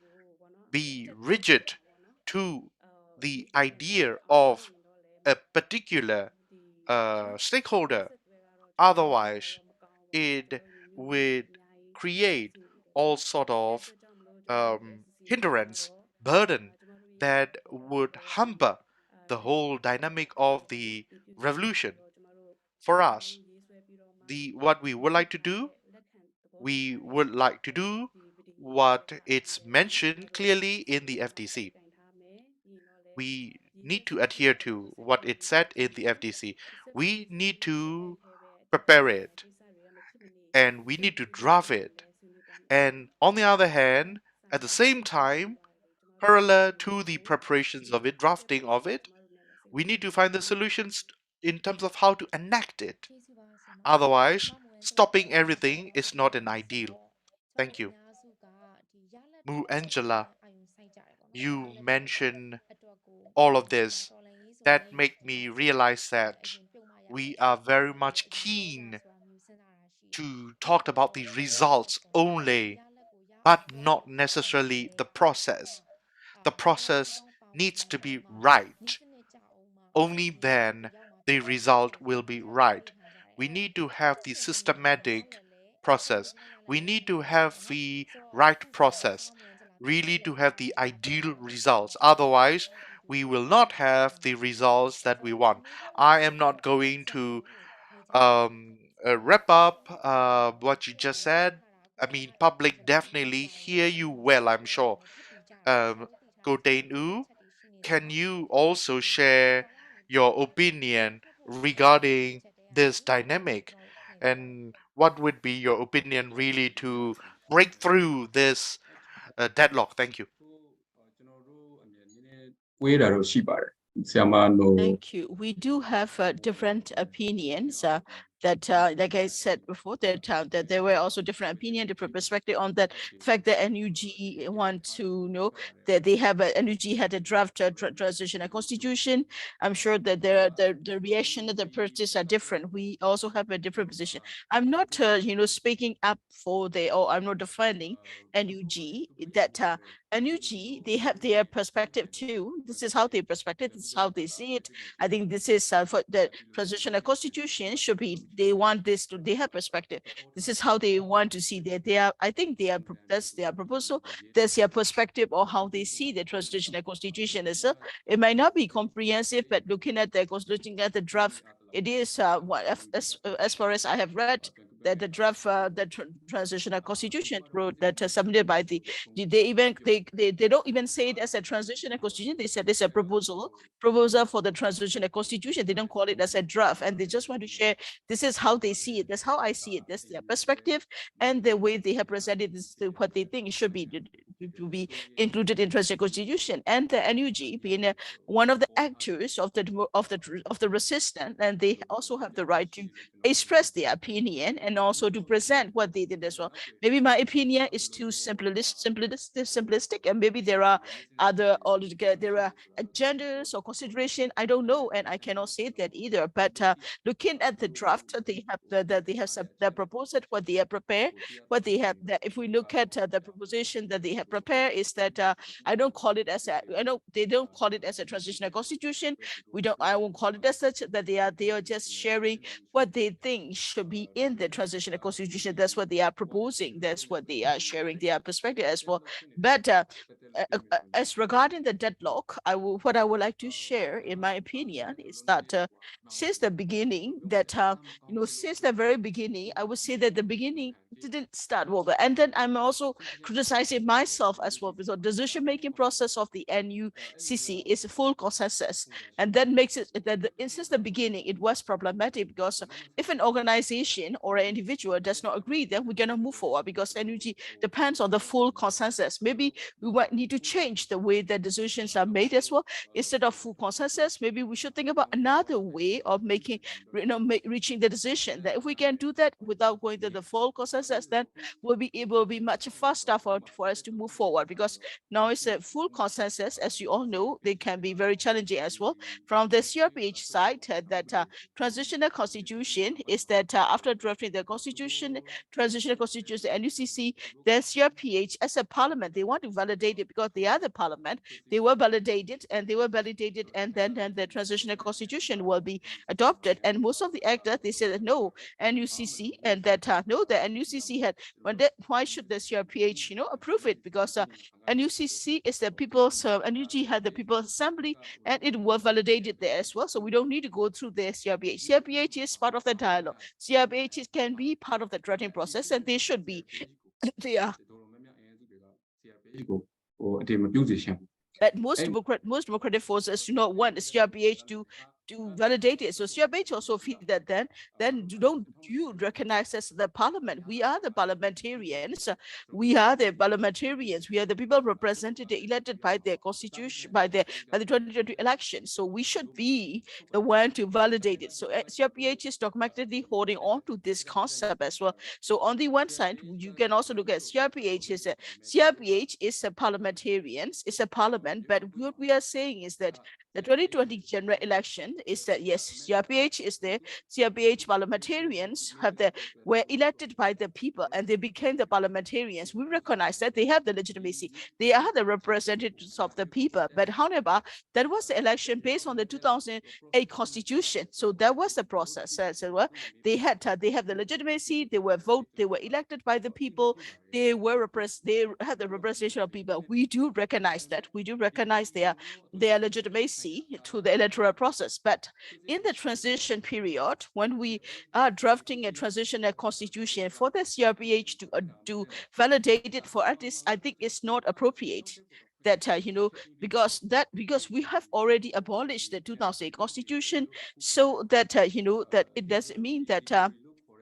be rigid to the idea of a particular stakeholder. Otherwise, it would create all sort of hindrance, burden that would hamper the whole dynamic of the revolution. For us, what we would like to do, we would like to do what it's mentioned clearly in the FDC. We need to adhere to what it said in the FDC. We need to prepare it and we need to draft it. And on the other hand, at the same time, parallel to the preparations of it, drafting of it, we need to find the solutions in terms of how to enact it. Otherwise, stopping everything is not an ideal. Thank you. Mu Angela, you mentioned all of this. That make me realize that we are very much keen to talk about the results only, but not necessarily the process. The process needs to be right. Only then the result will be right. We need to have the systematic process. We need to have the right process, really to have the ideal results. Otherwise, we will not have the results that we want. I am not going to wrap up what you just said. I mean, public definitely hear you well, I'm sure. Cô Dane U, can you also share your opinion regarding this dynamic? And what would be your opinion really to break through this deadlock? Thank you. ဝေးတာတော့ရှိပါတယ်ဆရာမတို့ Thank you. We do have different opinions that, like I said before, that there were also different opinion, different perspective on that fact that NUG want to know that they have NUG had a draft transitional constitution. I'm sure that the reaction of the parties are different. We also have a different position. I'm not, speaking up for or I'm not defending NUG that NUG, they have their perspective too. This is how they perspective, this is how they see it. I think this is for the transitional constitution should be, they want this to, they have perspective. This is how they want to see that they are, I think they are, that's their proposal, that's their perspective or how they see the transitional constitution as a, it might not be comprehensive, but looking at the constitution, at the draft, it is as far as I have read, that the draft, transitional constitution wrote that submitted by the, they even they don't even say it as a transitional constitution. They said it's a proposal for the transitional constitution. They don't call it as a draft, and they just want to share. This is how they see it. That's how I see it. That's their perspective and the way they have presented this to what they think it should be to be included in transitional constitution. And the NUG being one of the actors of the resistance, and they also have the right to express their opinion and also to present what they did as well. Maybe my opinion is too simplistic, and maybe there are other, or there are agendas or consideration. I don't know, and I cannot say that either. But looking at the draft, they have the proposal, what they have prepared, what they have. If we look at the proposition that they have prepared, is that I don't call it as a, I know they don't call it as a transitional constitution. I won't call it as such. That they are just sharing what they think should be in the transitional constitution. That's what they are proposing. That's what they are sharing their perspective as well. But as regarding the deadlock, what I would like to share, in my opinion, is that since the beginning, that since the very beginning, I would say that the beginning didn't start well. And then I'm also criticizing myself as well, because the decision-making process of the NUCC is a full consensus, and that makes it that since the beginning it was problematic, because if an organization or an individual does not agree, then we're gonna move forward, because NUG depends on the full consensus. Maybe we might need to change the way that decisions are made as well. Instead of full consensus, maybe we should think about another way of making, reaching the decision. That if we can do that without going to the full consensus, then we'll be able to be much faster for us to move forward. Because now it's a full consensus, as you all know, they can be very challenging as well. From the CRPH side, that transitional constitution is that after drafting the constitution, transitional constitution, the NUCC, the CRPH as a parliament, they want to validate it, because they are the parliament. They were validated, and then the transitional constitution will be adopted. And most of the actors, they said that no, NUCC, and that no, the NUCC had, why should the CRPH approve it? Because NUCC is the people's, NUG had the People's Assembly, and it was validated there as well. So we don't need to go through the CRPH. CRPH is part of the dialogue. CRPH can be part of the drafting process, and they should be. They are. But most democratic forces do not want the CRPH to validate it. So CRPH also feel that then don't you recognize us the parliament? We are the parliamentarians. We are the parliamentarians. We are the people represented, elected by the constitution, by the 2020 election. So we should be the one to validate it. So CRPH is dogmatically holding on to this concept as well. So on the one side, you can also look at CRPH is a parliamentarians, it's a parliament. But what we are saying is that the 2020 general election is that, yes, CRPH is there. CRPH parliamentarians were elected by the people, and they became the parliamentarians. We recognize that they have the legitimacy. They are the representatives of the people. But however, that was the election based on the 2008 constitution. So that was the process. So they have the legitimacy. They were elected by the people. They had the representation of people. We do recognize that. We do recognize their legitimacy to the electoral process. But in the transition period, when we are drafting a transitional constitution for the CRPH to validate it for artists, I think it's not appropriate. That because we have already abolished the 2008 constitution, so that that it doesn't mean that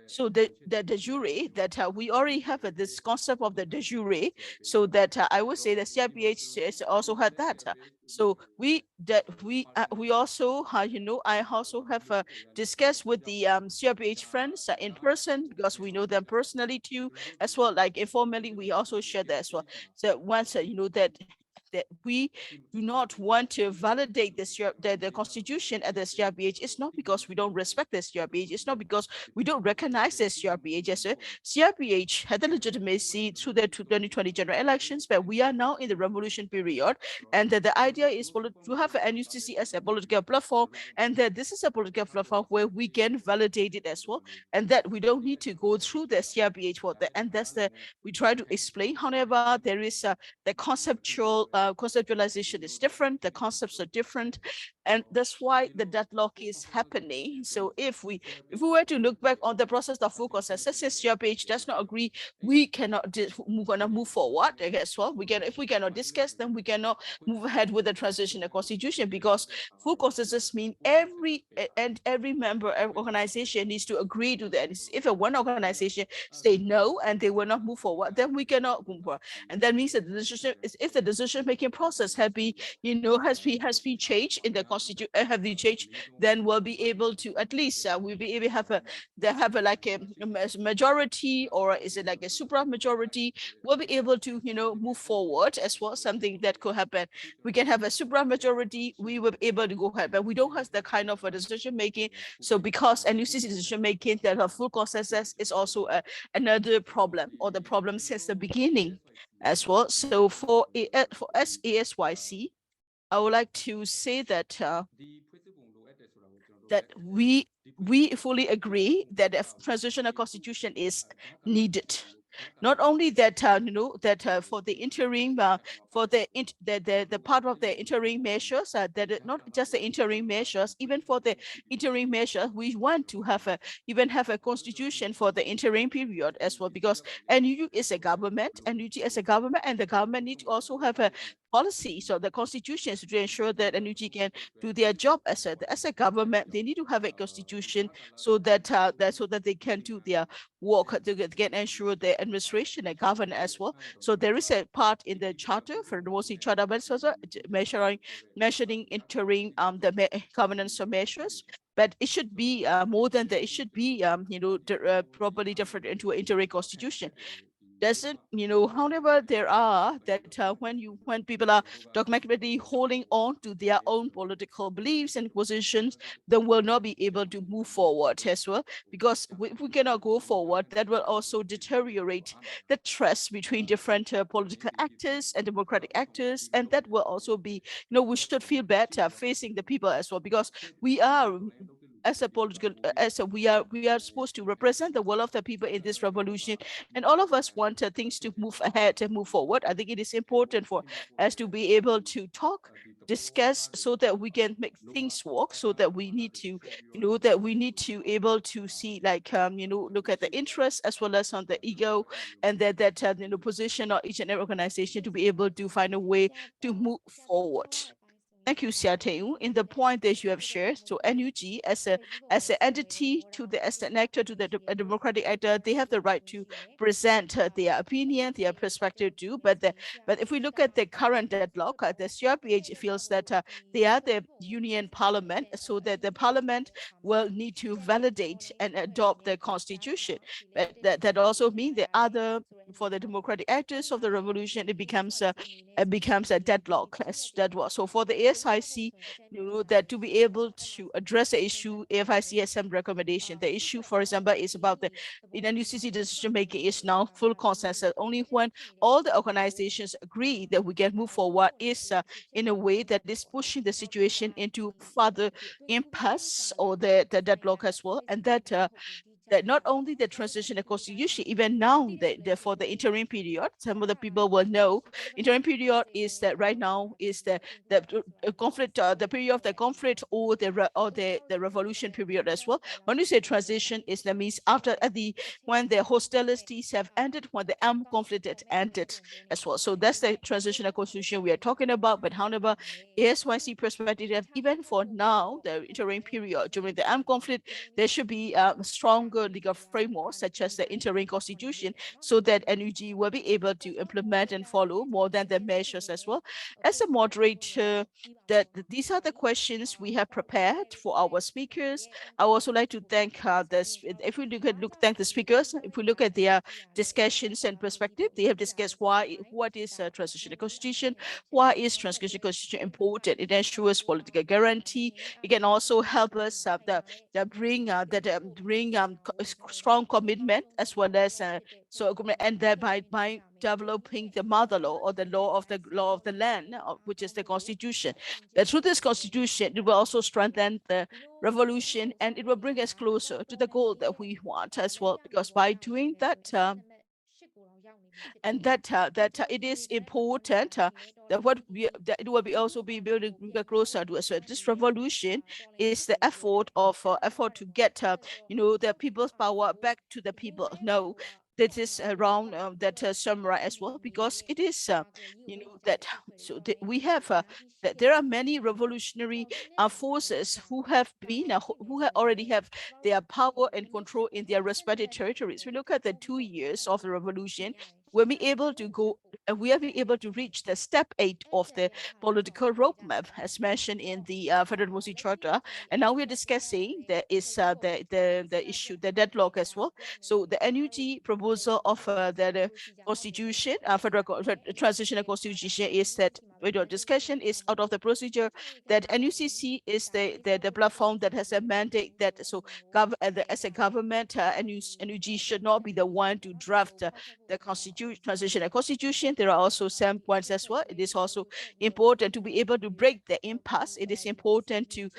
so the de jure, that we already have this concept of the de jure, so that I would say the CRPH also had that. So we also I also have discussed with the CRPH friends in person, because we know them personally too, as well. Like informally, we also share that as well. So once that that we do not want to validate the constitution at the CRPH, it's not because we don't respect the CRPH. It's not because we don't recognize the CRPH as a CRPH had the legitimacy through the 2020 general elections, but we are now in the revolution period, and that the idea is to have an NUCC as a political platform, and that this is a political platform where we can validate it as well, and that we don't need to go through the CRPH for that. And that's we try to explain. However, there is the conceptualization is different, the concepts are different, and that's why the deadlock is happening. So if we were to look back on the process of full consensus, CRPH does not agree, we cannot gonna move forward. I guess well, if we cannot discuss, then we cannot move ahead with the transitional constitution, because full consensus means every member, every organization needs to agree to that. If one organization say no and they will not move forward, then we cannot move forward. And that means that the decision, if the decision making process has been changed in the constitution, have been changed, then we'll be able to at least we'll be able to have a majority, or is it like a supra majority? We'll be able to move forward as well. Something that could happen. We can have a supra majority. We will be able to go ahead, but we don't have that kind of a decision making. So because NUCC decision making, that of full consensus is also another problem, or the problem since the beginning as well. So for AASYC, I would like to say that we fully agree that a transitional constitution is needed. Not only that, for the interim, for the part of the interim measures, that not just the interim measures, even for the interim measure, we want to have even have a constitution for the interim period as well, because NUG is a government, NUG is a government, and the government need to also have a policy. So the constitution is to ensure that NUG can do their job as a government. They need to have a constitution so that they can do their work, to get ensure the administration and governance as well. So there is a part in the charter for the most charter measuring interim the governance measures, but it should be more than that. It should be properly different into an interim constitution. Doesn't however, there are that when people are dogmatically holding on to their own political beliefs and positions, then will not be able to move forward as well, because if we cannot go forward, that will also deteriorate the trust between different political actors and democratic actors, and that will also be we should feel better facing the people as well, because we are as a political we are supposed to represent the will of the people in this revolution, and all of us want things to move ahead and move forward. I think it is important for us to be able to talk, discuss, so that we can make things work, so that we need to able to see, like look at the interest as well as on the ego, and that position of each and every organization to be able to find a way to move forward. Thank you, Hsia Tae-woo. In the point that you have shared, so NUG as an entity, as an actor, to the democratic actor, they have the right to present their opinion, their perspective too. But if we look at the current deadlock, the CRPH feels that they are the union parliament, so that the parliament will need to validate and adopt the constitution. But that also means the other, for the democratic actors of the revolution, it becomes a deadlock as that was. So for the AASYC, that to be able to address the issue, AASYC has some recommendation. The issue, for example, is about the NUCC decision making is now full consensus. Only when all the organizations agree that we can move forward is in a way that is pushing the situation into further impasse or the deadlock as well, and that not only the transitional constitution, even now for the interim period, some of the people will know interim period is that right now is the conflict, the period of the conflict, or the revolution period as well. When you say transition, is that means after when the hostilities have ended, when the armed conflict had ended as well. So that's the transitional constitution we are talking about. But however, AASYC perspective, even for now, the interim period during the armed conflict, there should be stronger stronger legal framework, such as the interim constitution, so that NUG will be able to implement and follow more than the measures as well. As a moderator, these are the questions we have prepared for our speakers. I also like to thank if we thank the speakers. If we look at their discussions and perspective, they have discussed what is a transitional constitution, why is transitional constitution important. It ensures political guarantee. It can also help us bring strong commitment, as well as and thereby by developing the mother law, or the law of the land, which is the constitution. That through this constitution, it will also strengthen the revolution, and it will bring us closer to the goal that we want as well, because by doing that, and that it is important that it will be also be building closer to us. So this revolution is the effort to get the people's power back to the people. No, that is around that summary as well, because it is that we have that there are many revolutionary forces who have been who already have their power and control in their respective territories. We look at the 2 years of the revolution. We'll be able to we have been able to reach the step 8 of the political roadmap, as mentioned in the Federal Democracy Charter. And now we're discussing the issue, the deadlock as well. So the NUG proposal of the constitution, federal transitional constitution, is that discussion is out of the procedure. That NUCC is the platform that has a mandate that as a government, NUG should not be the one to draft the transitional constitution. There are also some points as well. It is also important to be able to break the impasse. It is important to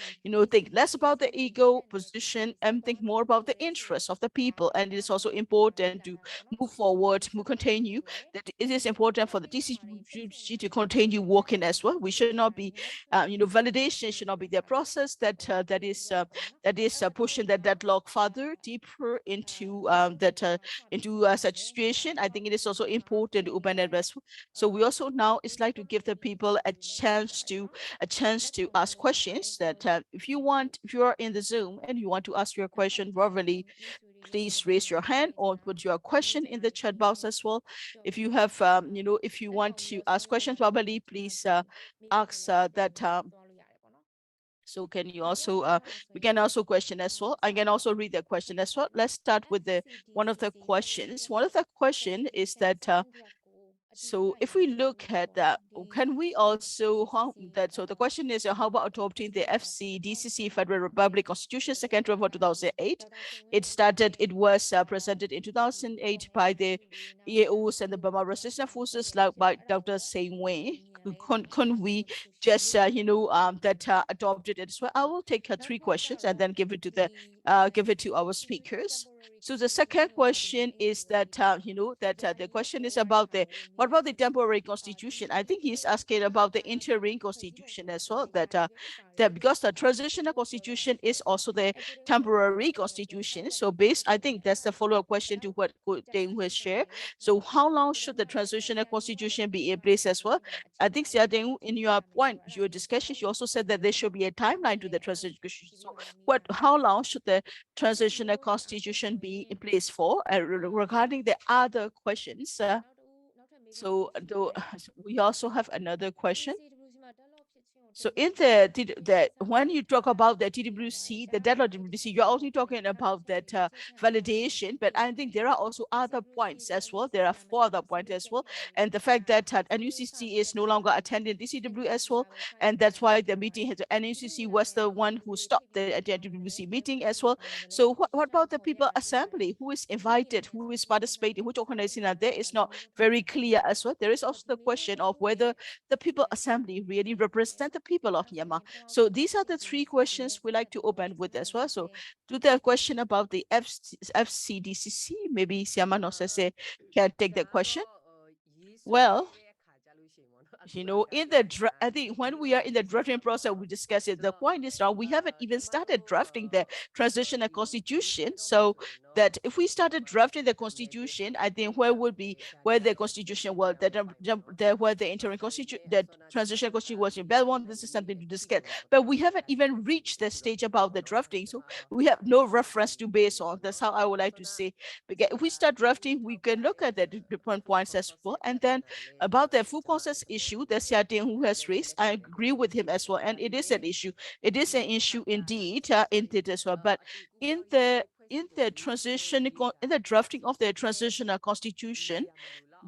think less about the ego position and think more about the interests of the people. And it is also important to move forward, continue. That it is important for the DCG to continue working as well. We should not be, validation should not be the process that is pushing the deadlock further, deeper into such situation. I think it is also important to open address. So we also now, it's like to give the people a chance to ask questions. That if you are in the Zoom and you want to ask your question verbally, please raise your hand or put your question in the chat box as well. If you have, if you want to ask questions verbally, please ask that. So can you also, we can also question as well. I can also read the question as well. Let's start with one of the questions. One of the question is that, so if we look at that, can we also, so the question is, how about adopting the FCDCC Federal Republic Constitution, Second Draft for 2008? It was presented in 2008 by the EAOs and the Burma Resistance Forces, led by Dr. Sein Wei. Can we just, adopt it as well? I will take 3 questions and then give it to our speakers. So the second question is that, the question is about what about the temporary constitution? I think he's asking about the interim constitution as well, that because the transitional constitution is also the temporary constitution. So I think that's the follow-up question to what Ting will share. So how long should the transitional constitution be in place as well? I think in your discussion, you also said that there should be a timeline to the transitional constitution. So how long should the transitional constitution be in place for? Regarding the other questions, so we also have another question. So in when you talk about the TWC, the deadlock TWC, you're only talking about that validation, but I think there are also other points as well. There are 4 other points as well. And the fact that NUCC is no longer attending DCW as well. And that's why the meeting, NUCC was the one who stopped the TWC meeting as well. So what about the people assembly? Who is invited? Who is participating? Which organization are there? Is not very clear as well. There is also the question of whether the people assembly really represent the people of Myanmar. So these are the 3 questions we like to open with as well. So to the question about the FCDCC, maybe Siamano Sese can take the question. Well, I think when we are in the drafting process, we discuss it. The point is now we haven't even started drafting the transitional constitution. So that if we started drafting the constitution, I think where the constitution was, where the interim constitution, the transitional constitution was in Belmont, this is something to discuss. But we haven't even reached the stage about the drafting, so we have no reference to base on. That's how I would like to say. Because if we start drafting, we can look at the different points as well. And then about the full process issue that Xia Ting who has raised, I agree with him as well. And it is an issue. It is an issue indeed, indeed as well. But in the drafting of the transitional constitution,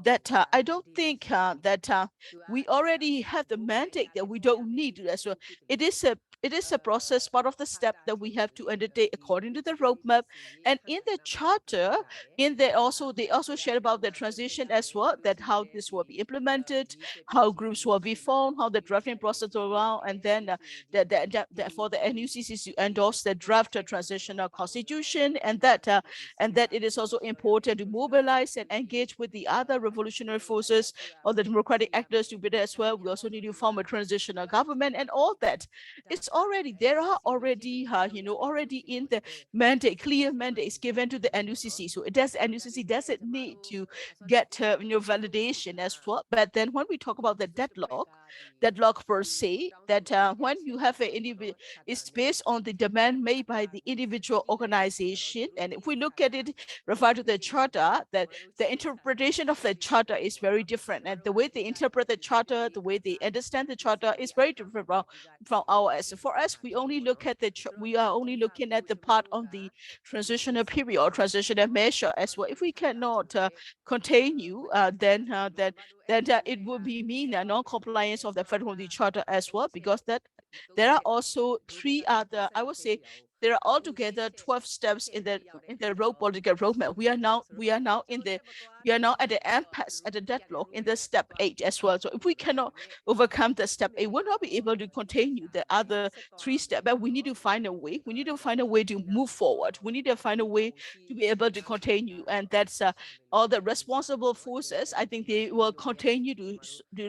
that I don't think that we already have the mandate that we don't need as well. It is a process, part of the step that we have to undertake according to the roadmap. And in the charter, they also shared about the transition as well, that how this will be implemented, how groups will be formed, how the drafting process will go, and then for the NUCCs to endorse the draft transitional constitution, and that it is also important to mobilize and engage with the other revolutionary forces or the democratic actors to be there as well. We also need to form a transitional government, and all that. It's already, there are already, already in the mandate, clear mandates given to the NUCC. So NUCC doesn't need to get, validation as well. But then when we talk about the deadlock per se, that when you have an individual, it's based on the demand made by the individual organization. And if we look at it, refer to the charter, that the interpretation of the charter is very different. And the way they interpret the charter, the way they understand the charter is very different from ours. For us, we only look at we are only looking at the part on the transitional period or transitional measure as well. If we cannot continue, then it will be mean non-compliance of the federal charter as well, because that there are also 3 other, I would say, there are altogether 12 steps in the political roadmap. We are now at the impasse, at the deadlock in the step 8 as well. So if we cannot overcome the step 8, we'll not be able to continue the other 3 steps. But we need to find a way. We need to find a way to move forward. We need to find a way to be able to continue, and that's all the responsible forces. I think they will continue to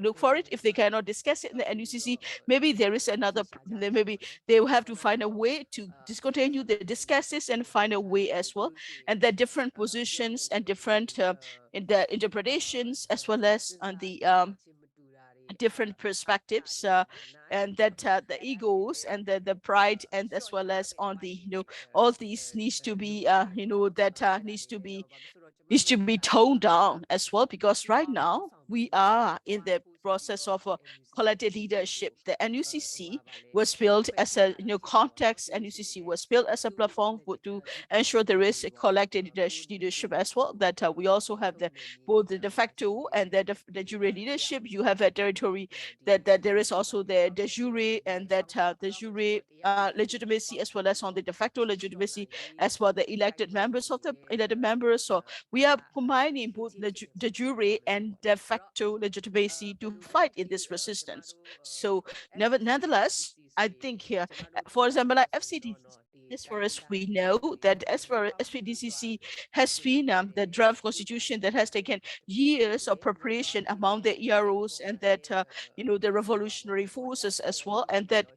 look for it. If they cannot discuss it in the NUCC, maybe there is another. Maybe they will have to find a way to discontinue the discusses and find a way as well. And the different positions and different in the interpretations, as well as on the different perspectives, and that the egos and the pride, and as well as on the all these needs to be needs to be toned down as well, because right now we are in the process of collective leadership. The NUCC was built as a context. NUCC was built as a platform to ensure there is a collective leadership as well. That we also have both the de facto and the jure leadership. You have a territory that there is also the de jure, and that the jure legitimacy, as well as on the de facto legitimacy, as well the elected members of the elected members. So we are combining both the de jure and de facto legitimacy to fight in this resistance. So nonetheless, I think here, for example, like FCD, as far as we know, that as far as SPDCC has been the draft constitution that has taken years of preparation among the EROs, and that the revolutionary forces as well, and that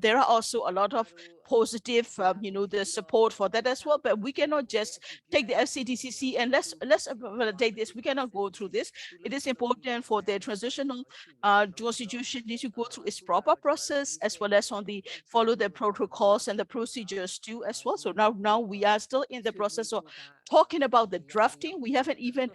there are also a lot of positive the support for that as well. But we cannot just take the FCDCC and let's validate this. We cannot go through this. It is important for the transitional constitution needs to go through its proper process, as well as follow the protocols and the procedures too as well. So now we are still in the process of talking about the drafting. We haven't even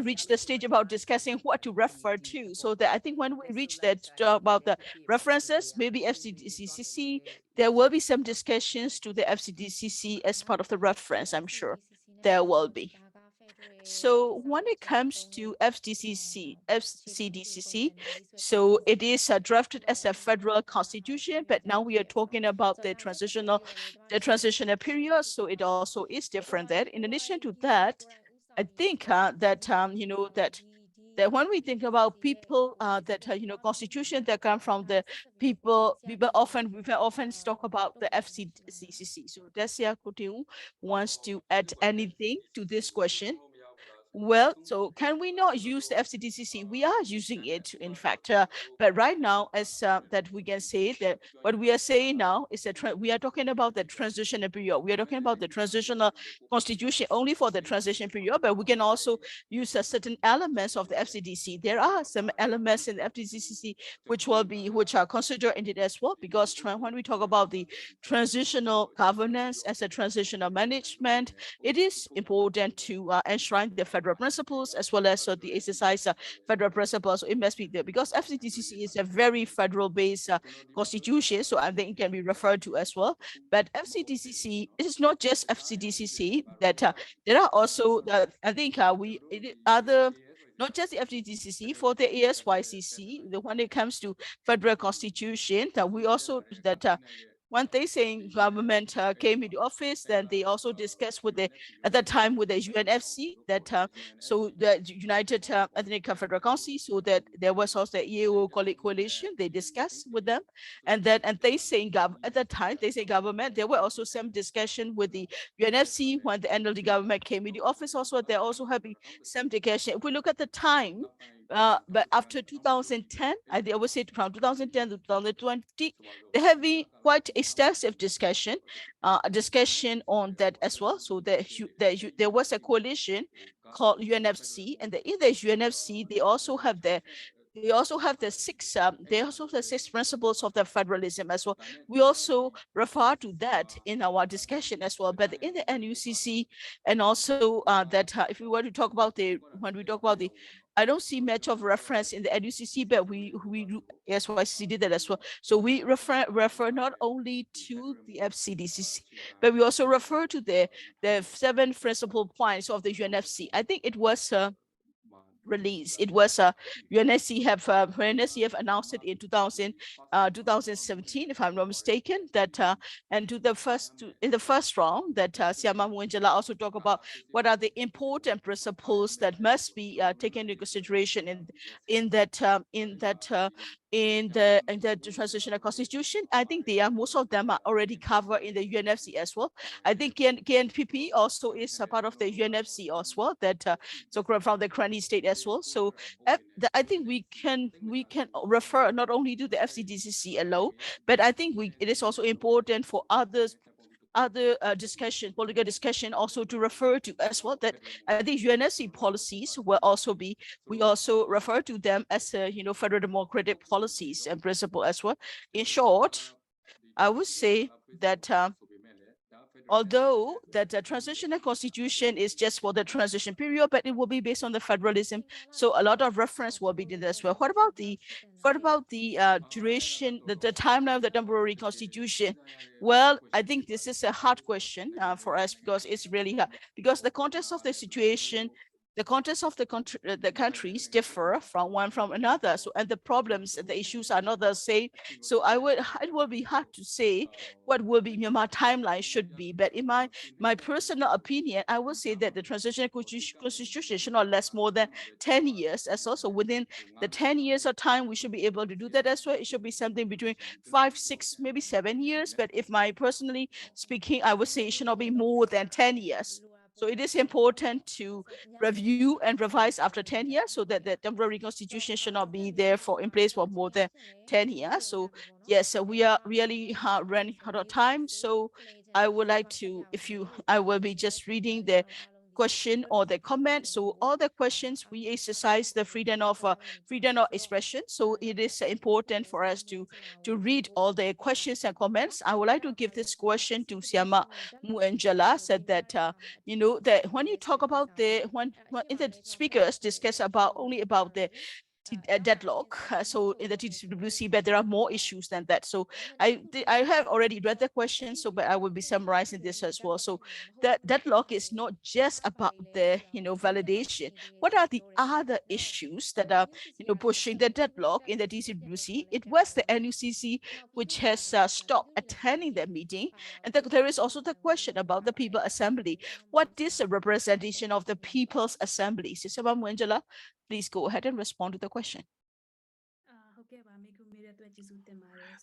reached the stage about discussing what to refer to. So that I think when we reach that about the references, maybe FCDCC, there will be some discussions to the FCDCC as part of the reference. I'm sure there will be. So when it comes to FCDCC, so it is drafted as a federal constitution, but now we are talking about the transitional period. So it also is different there. In addition to that, I think that when we think about people constitution that come from the people often talk about the FCDCC. So Desia Coutinho wants to add anything to this question. Well, so can we not use the FCDCC? We are using it, in fact, but right now, as that we can say that what we are saying now is that we are talking about the transitional period. We are talking about the transitional constitution only for the transition period, but we can also use certain elements of the FCDC. There are some elements in the FCDCC which are considered in it as well, because when we talk about the transitional governance as a transitional management, it is important to enshrine the federal principles as well as the exercise federal principles. So it must be there because FCDCC is a very federal-based constitution, so I think it can be referred to as well. But FCDCC, it is not just FCDCC that there are also I think other. Not just the FCDCC, for the AASYC, when it comes to federal constitution, that we also when they say government came into office, then they also discussed with at that time with the UNFC so the United Ethnic Federal Council, so that there was also the EAO coalition. They discussed with them, and they say at that time they say government. There were also some discussion with the UNFC when the NLD government came into office. Also, there also have been some discussion. If we look at the time. But after 2010, I would say from 2010 to 2020, there have been quite extensive discussion, on that as well. So there was a coalition called UNFC, and in the UNFC, they also have the six principles of the federalism as well. We also refer to that in our discussion as well. But in the NUCC, and also if we were to talk about when we talk about I don't see much of reference in the NUCC, but we AASYC did that as well. So we refer not only to the FCDCC, but we also refer to the 7 principal points of the UNFC. I think it was release. It was UNSC have announced it in 2017, if I'm not mistaken. That and in the first round, that Siama Mwangela also talk about what are the important principles that must be taken into consideration in the transitional constitution. I think most of them are already covered in the UNFC as well. I think KNPP also is a part of the UNFC as well. So from the Karenni state as well. So I think we can refer not only to the FCDCC alone, but I think it is also important for other political discussion also to refer to as well, that I think UNSC policies will also we also refer to them as federal democratic policies and principle as well. In short, I would say that although that the transitional constitution is just for the transition period, but it will be based on the federalism. So a lot of reference will be done as well. What about the duration, the timeline of the temporary constitution? Well, I think this is a hard question for us, because it's really hard, because the context of the situation, the context of the countries differ from one from another. So, and the problems and the issues are not the same. So it will be hard to say what will be Myanmar timeline should be. But in my personal opinion, I would say that the transitional constitution should not last more than 10 years. As also within the 10 years of time, we should be able to do that as well. It should be something between 5, 6, maybe 7 years. But if personally speaking, I would say it should not be more than 10 years. So it is important to review and revise after 10 years, so that the temporary constitution should not be there in place for more than 10 years. So yes, we are really running out of time. So I would like to, I will be just reading the question or the comment. So all the questions, we exercise the freedom of expression. So it is important for us to read all the questions and comments. I would like to give this question to Siama Mwangela, said that that when you talk about when the speakers discuss only about the deadlock. So in the TWC, but there are more issues than that. So I have already read the question, so but I will be summarizing this as well. So that deadlock is not just about the validation. What are the other issues that are pushing the deadlock in the TWC? It was the NUCC which has stopped attending the meeting, and there is also the question about the People Assembly. What is the representation of the People's Assembly? Sister Mwangela, please go ahead and respond to the question.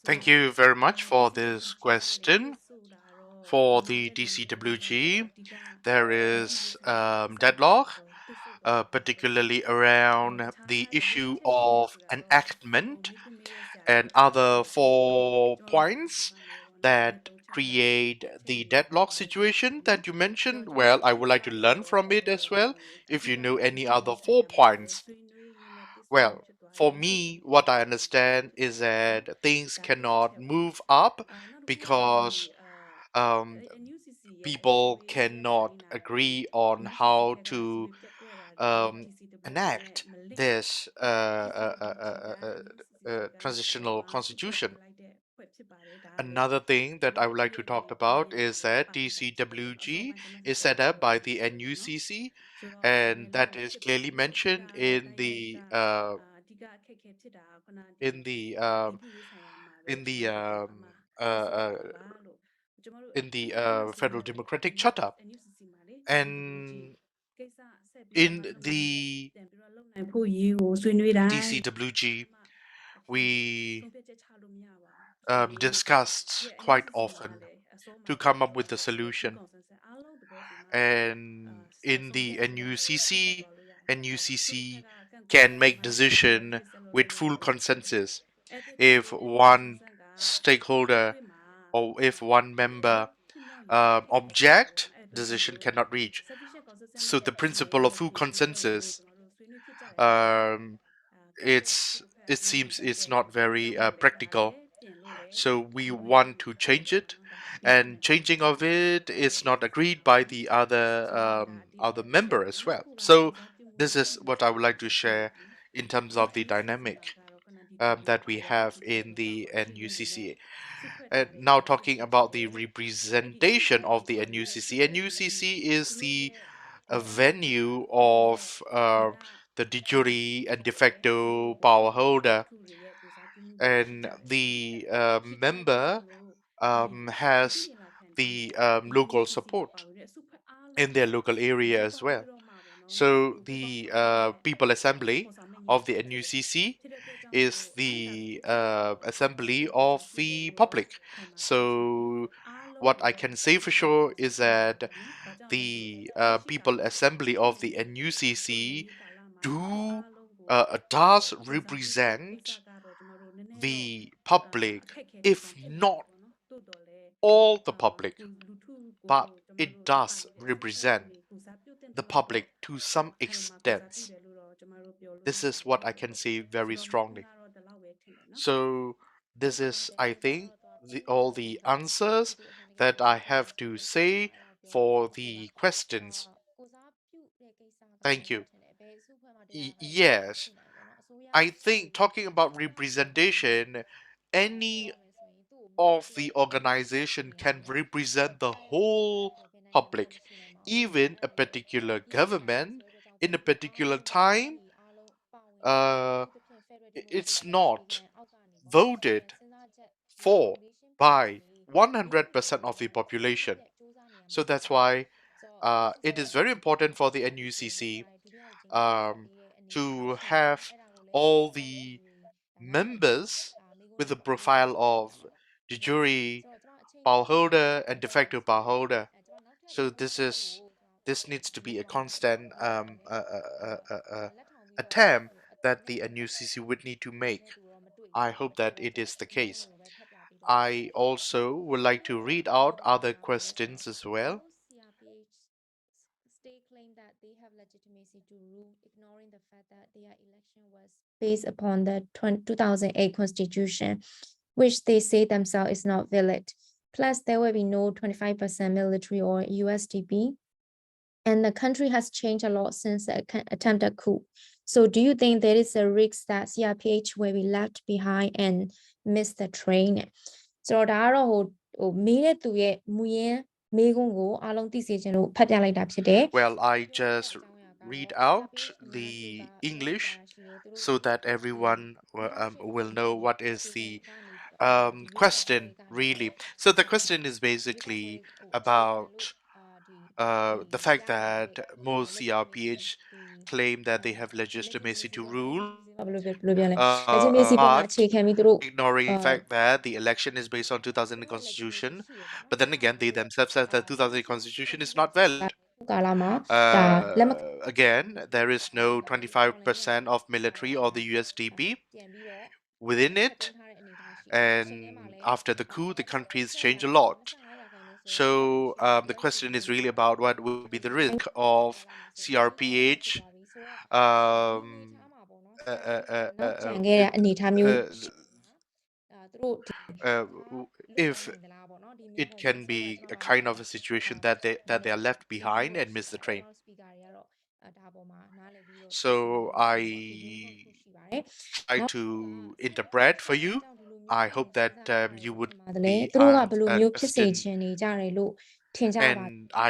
Thank you very much for this question. For the DCWG, there is deadlock particularly around the issue of enactment and other 4 points that create the deadlock situation that you mentioned. Well, I would like to learn from it as well. If you know any other 4 points, well, for me, what I understand is that things cannot move up because people cannot agree on how to enact this transitional constitution. Another thing that I would like to talk about is that TCWG is set up by the NUCC, and that is clearly mentioned in the in the um, uh, uh, in the Federal Democratic Charter, and in the TCWG we discussed quite often to come up with a solution. And in the NUCC can make decision with full consensus. If one stakeholder or if one member object, decision cannot reach. So the principle of full consensus, um, it seems it's not very practical. So we want to change it, and changing of it is not agreed by the other member as well. So this is what I would like to share in terms of the dynamic that we have in the NUCC. And now talking about the representation of the NUCC. NUCC is the venue of the de jure and de facto power holder, and the member has the local support in their local area as well. So the People Assembly of the NUCC is the assembly of the public. So what I can say for sure is that the People Assembly of the NUCC does represent the public, if not all the public, but it does represent the public to some extent. This is what I can say very strongly. So this is, I think, all the answers that I have to say for the questions. Thank you. Yes, I think talking about representation, any of the organization can represent the whole public, even a particular government in a particular time. It's not voted for by 100% of the population. So that's why it is very important for the NUCC to have all the members with a profile of de jure, power holder, and de facto power holder. So this needs to be a constant attempt that the NUCC would need to make. I hope that it is the case. I also would like to read out other questions as well. Based upon the 2008 constitution, which they say themselves is not valid. Plus, there will be no 25% military or USDP. And the country has changed a lot since the attempted coup. So do you think there is a risk that CRPH will be left behind and miss the train? ဆိုတော့ဒါကတော့မေးတဲ့သူရဲ့မူရင်းမေးခွန်းကိုအားလုံးသိစေချင်လို့ဖတ်ပြလိုက်တာဖြစ်တယ် Well, I just read out the English so that everyone will know what is the question really. So the question is basically about the fact that most CRPH claim that they have legitimacy to rule, ဘယ်လိုပြောလဲ legitimacy ပေါ်မှာ but အခြေခံပြီးသူတို့ ignoring the fact that the election is based on 2000 constitution. But then again, they themselves said that 2000 constitution is not valid. ကာလမှာဒါလက်မ Again, there is no 25% of military or the USDP within it. And after the coup, the country's changed a lot. So the question is really about what will be the risk of CRPH um, uh, uh, uh, နော် uh, ကြံခဲ့တဲ့အနေအထားမျိုး uh, သူတို့ if it can be a kind of a situation that they are left behind and miss the train. So I try to interpret for you. I hope that you would တယ်လေ be သူတို့ကဘယ်လိုမျိုးဖြစ်စေ understand. ချင်နေကြတယ်လို့ထင်ကြပါ And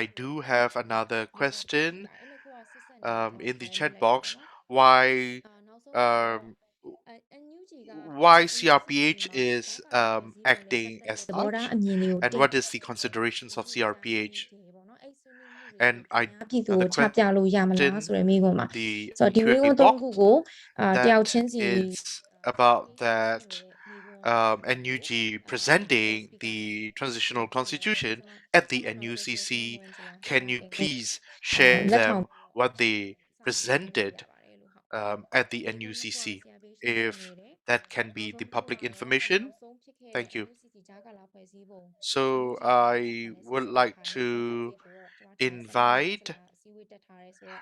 I do have another question in the chat box. Why CRPH is acting as သဘော such, ထားအမြင်တွေကို and what is the considerations of CRPH? And I ပြည်သူ the ကိုချပြလို့ရမလား question, ဆိုတဲ့မိကုံးမှာ the ဆိုတော့ဒီမိကုံး Q&A သုံး box ခုကိုတယောက် that ချင်းစီ is about that NUG presenting the transitional constitution at the NUCC. Can you please share them what they presented at the NUCC, if that can be the public information? Thank you. So I would like to invite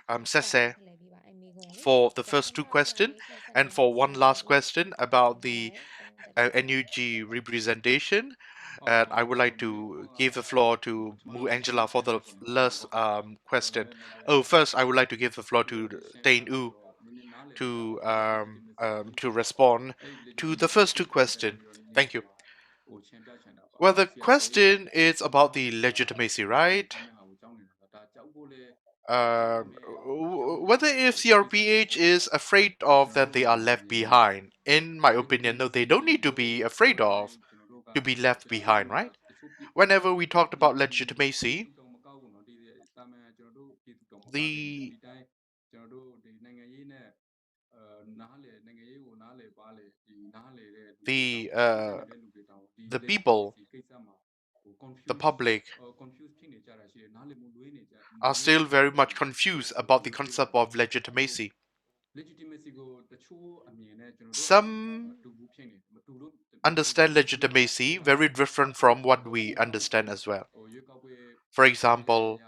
Hser for the first two questions, and for one last question about the NUG representation. And I would like to give the floor to Mu Angela for the last question. Oh, first I would like to give the floor to Ting to respond to the first two questions. Thank you. Well, the question is about the legitimacy, right? Whether if CRPH is afraid of that they are left behind. In my opinion, no, they don't need to be afraid of to be left behind, right? Whenever we talked about legitimacy, the people, the public are still very much confused about the concept of legitimacy. Some understand legitimacy very different from what we understand as well. For example,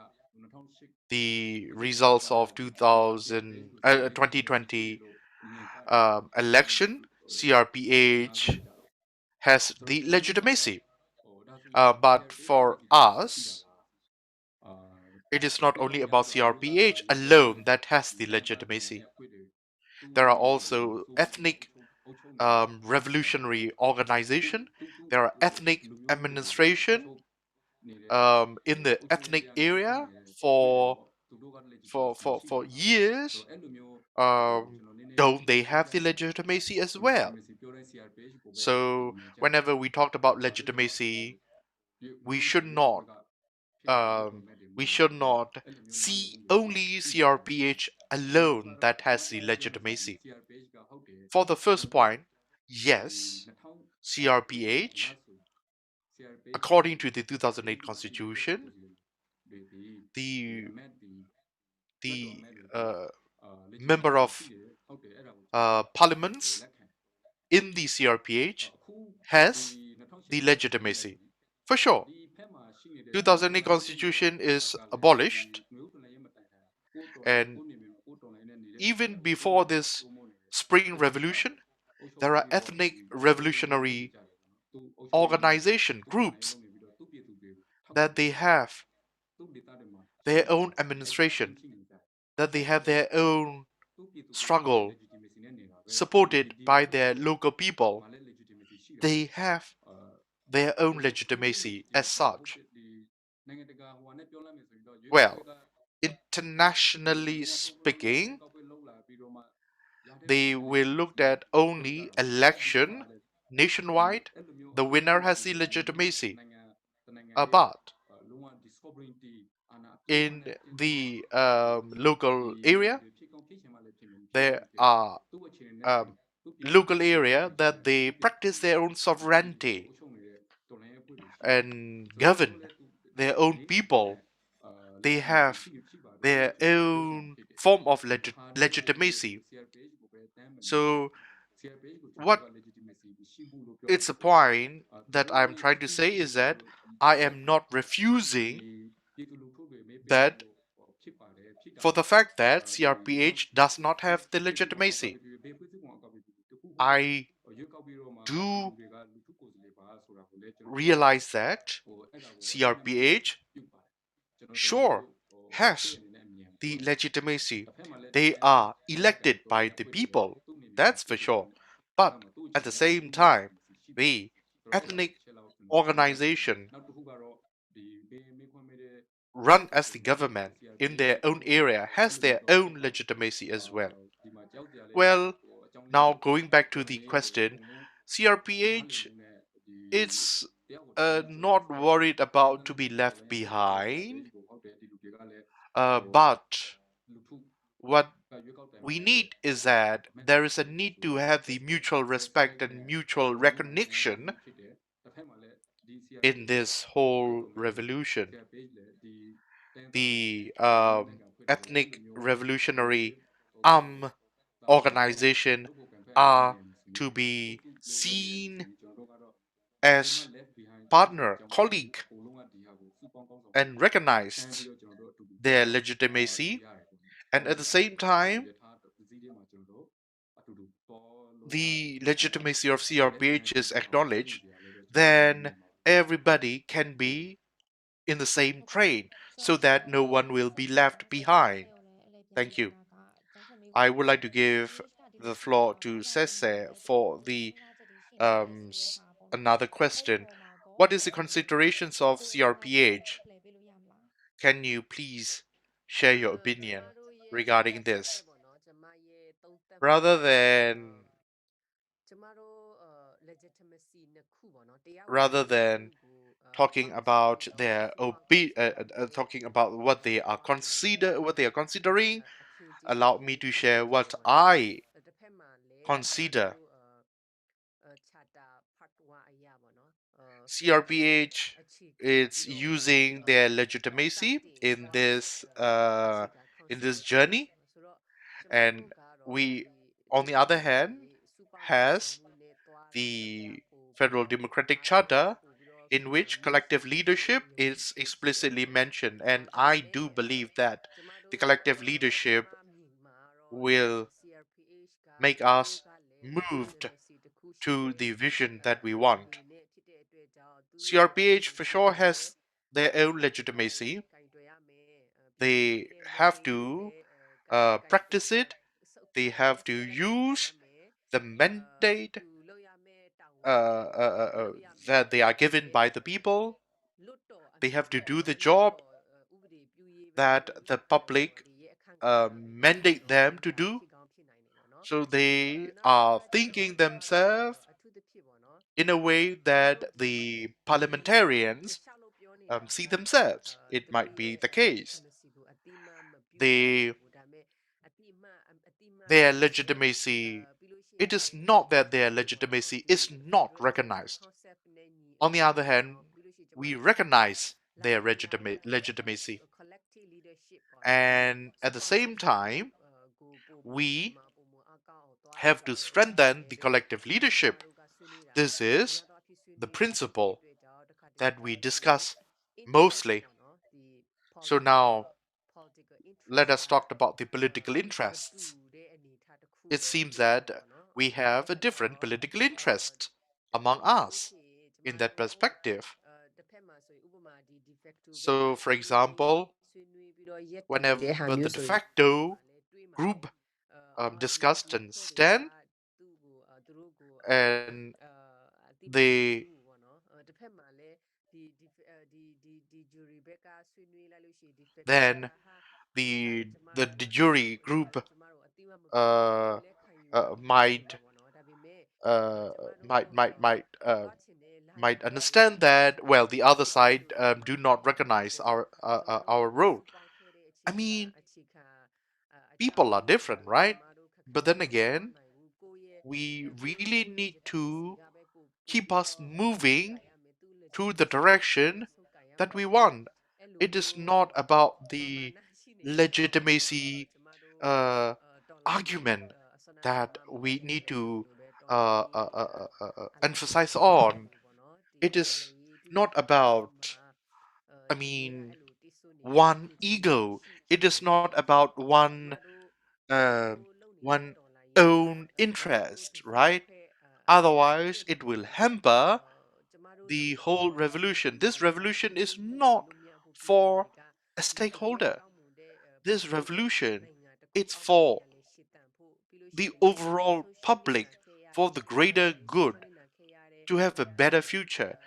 the results of 2020 election, CRPH has the legitimacy. But for us, it is not only about CRPH alone that has the legitimacy. There are also ethnic revolutionary organization. There are ethnic administration in the ethnic area for years. Don't they have the legitimacy as well? So whenever we talked about legitimacy, we should not see only CRPH alone that has the legitimacy. For the first point, yes, CRPH, according to the 2008 Constitution, the member of parliaments in the CRPH has the legitimacy. For sure, 2008 Constitution is abolished, and even before this Spring Revolution, there are ethnic revolutionary organization groups that they have their own administration, that they have their own struggle supported by their local people. They have their own legitimacy as such. Well, internationally speaking, they will look at only election nationwide. The winner has the legitimacy. But in the local area, there are local area that they practice their own sovereignty and govern their own people they have their own form of legitimacy. So what it's a point that I'm trying to say is that I am not refusing that for the fact that CRPH does not have the legitimacy. I do realize that CRPH sure has the legitimacy. They are elected by the people, that's for sure. But at the same time, the ethnic organization run as the government in their own area has their own legitimacy as well. Well, now going back to the question, CRPH is not worried about to be left behind, but what we need is that there is a need to have the mutual respect and mutual recognition in this whole revolution. The ethnic revolutionary organization are to be seen as partner, colleague, and recognized their legitimacy, and at the same time the legitimacy of CRPH is acknowledged, then everybody can be in the same train so that no one will be left behind. Thank you. I would like to give the floor to Hser for the another question. What is the considerations of CRPH? Can you please share your opinion regarding this? Rather than talking about their talking about what they are considering, allow me to share what I consider. CRPH is using their legitimacy in this journey, and we, on the other hand, has the Federal Democratic Charter, in which collective leadership is explicitly mentioned, and I do believe that the collective leadership will make us moved to the vision that we want. CRPH for sure has their own legitimacy. They have to practice it. They have to use the mandate that they are given by the people. They have to do the job that the public mandate them to do. So they are thinking themselves in a way that the parliamentarians see themselves. It might be the case. They, their legitimacy, it is not that their legitimacy is not recognized. On the other hand, we recognize their legitimacy. And at the same time, we have to strengthen the collective leadership. This is the principle that we discuss mostly. So now, let us talk about the political interests. It seems that we have a different political interest among us in that perspective. So, for example, whenever the de facto group discussed and stand, and they then the de jure group uh, might might might might might understand that, well, the other side do not recognize our role. I mean, people are different, right? But then again, we really need to keep us moving to the direction that we want. It is not about the legitimacy argument that we need to emphasize on. It is not about, I mean, one ego. It is not about uh, one own interest, right? Otherwise, it will hamper the whole revolution. This revolution is not for a stakeholder. This revolution, it's for the overall public, for the greater good, to have a better future,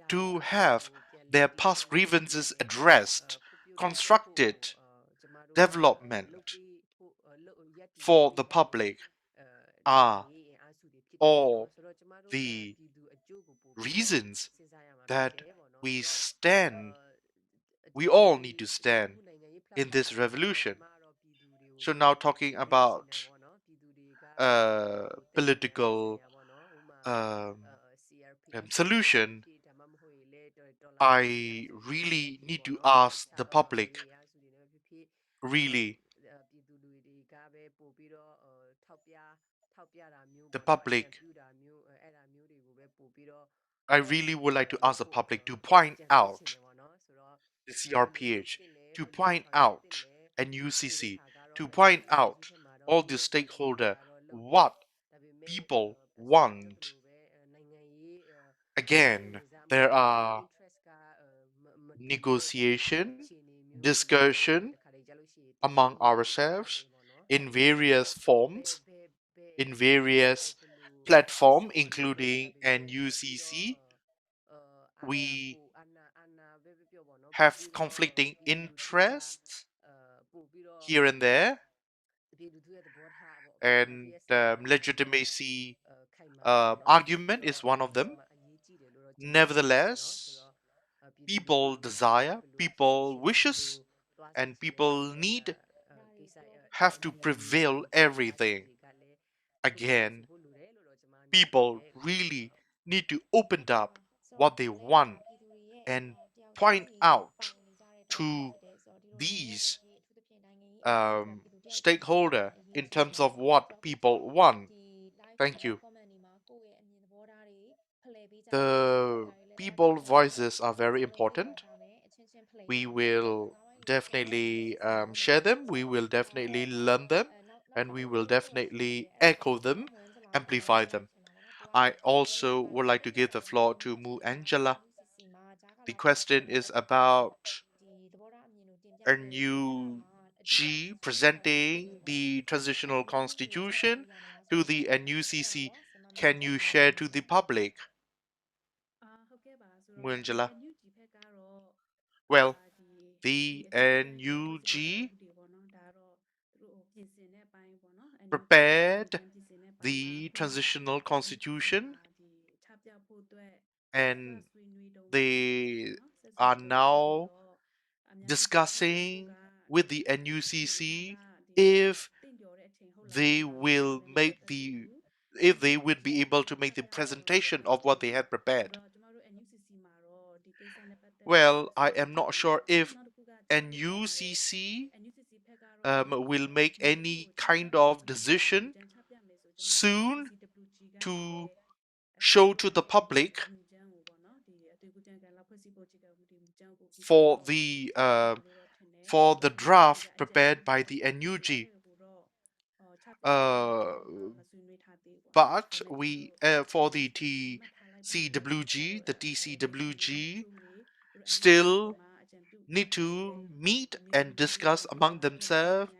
to have their past grievances addressed, constructed, development for the public are all the reasons that we all need to stand in this revolution. So now talking about political solution, I really need to ask the public, really, the public, I really would like to ask the public to point out the CRPH, to point out NUCC, to point out all the stakeholder what people want. Again, there are negotiation, discussion among ourselves in various forms, in various platform, including NUCC. We have conflicting interests here and there, and legitimacy argument is one of them. Nevertheless, people desire, people wishes, and people need have to prevail everything. Again, people really need to open up what they want and point out to these stakeholder in terms of what people want. Thank you. The people voices are very important. We will definitely share them, we will definitely learn them, and we will definitely echo them, amplify them. I also would like to give the floor to Mu Angela. The question is about a new G presenting the transitional constitution to the NUCC. Can you share to the public? Mu Angela. Well, the NUG prepared the transitional constitution, and they are now discussing with the NUCC if they will make the if they would be able to make the presentation of what they had prepared. Well, I am not sure if NUCC will make any kind of decision soon to show to the public for the draft prepared by the NUG. But we for the TCWG, the TCWG still need to meet and discuss among themselves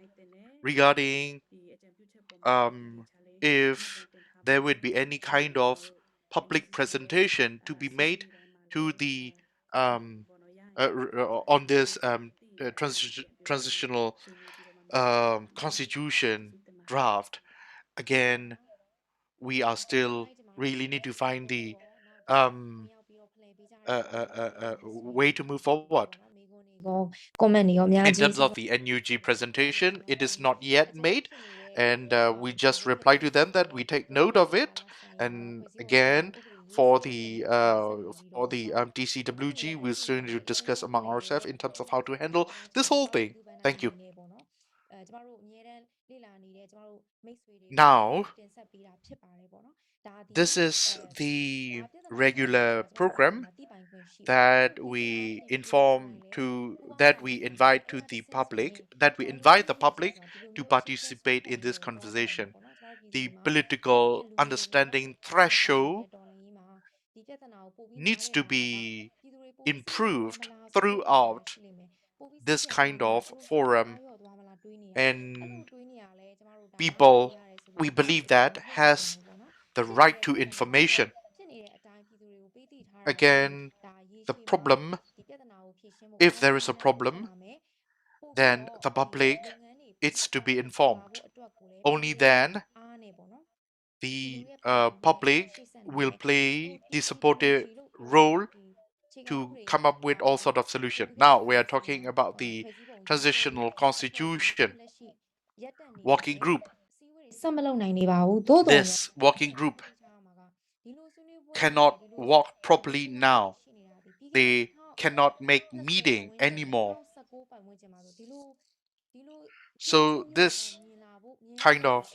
regarding if there would be any kind of public presentation to be made to the on this transitional constitution draft. Again, we are still really need to find the um, way to move forward. In terms of the NUG presentation, it is not yet made, and we just reply to them that we take note of it. And again, for the DCWG, we'll soon to discuss among ourselves in terms of how to handle this whole thing. Thank you. Now, this is the regular program that we invite the public to participate in this conversation. The political understanding threshold needs to be improved throughout this kind of forum, and people, we believe, that has the right to information. Again, the problem, if there is a problem, then the public is to be informed. Only then the public will play the supportive role to come up with all sort of solution. Now we are talking about the transitional constitution working group. This working group cannot work properly now. They cannot make meeting anymore. So this kind of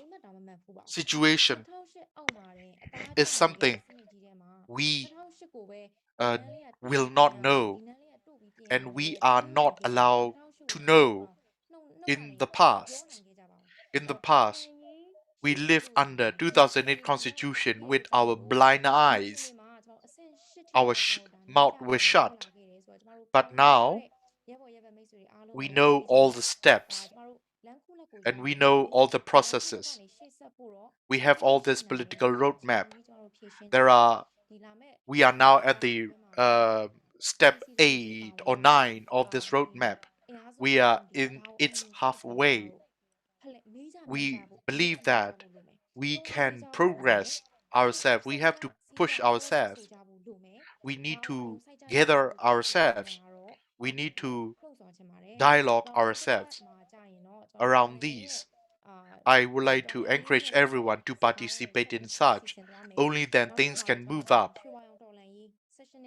situation is something we will not know, and we are not allowed to know. In the past, we lived under 2008 constitution with our blind eyes. Our mouth was shut. But now we know all the steps and we know all the processes. We have all this political roadmap. We are now at the step 8 or 9 of this roadmap. We are in its halfway. We believe that we can progress ourselves. We have to push ourselves. We need to gather ourselves. We need to dialogue ourselves around these. I would like to encourage everyone to participate in such. Only then things can move up.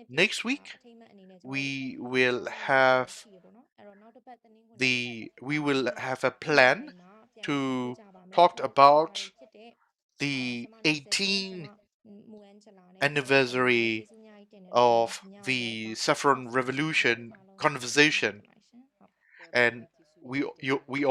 Next week, we will have a plan to talk about the 18th anniversary of the Saffron Revolution conversation, and we all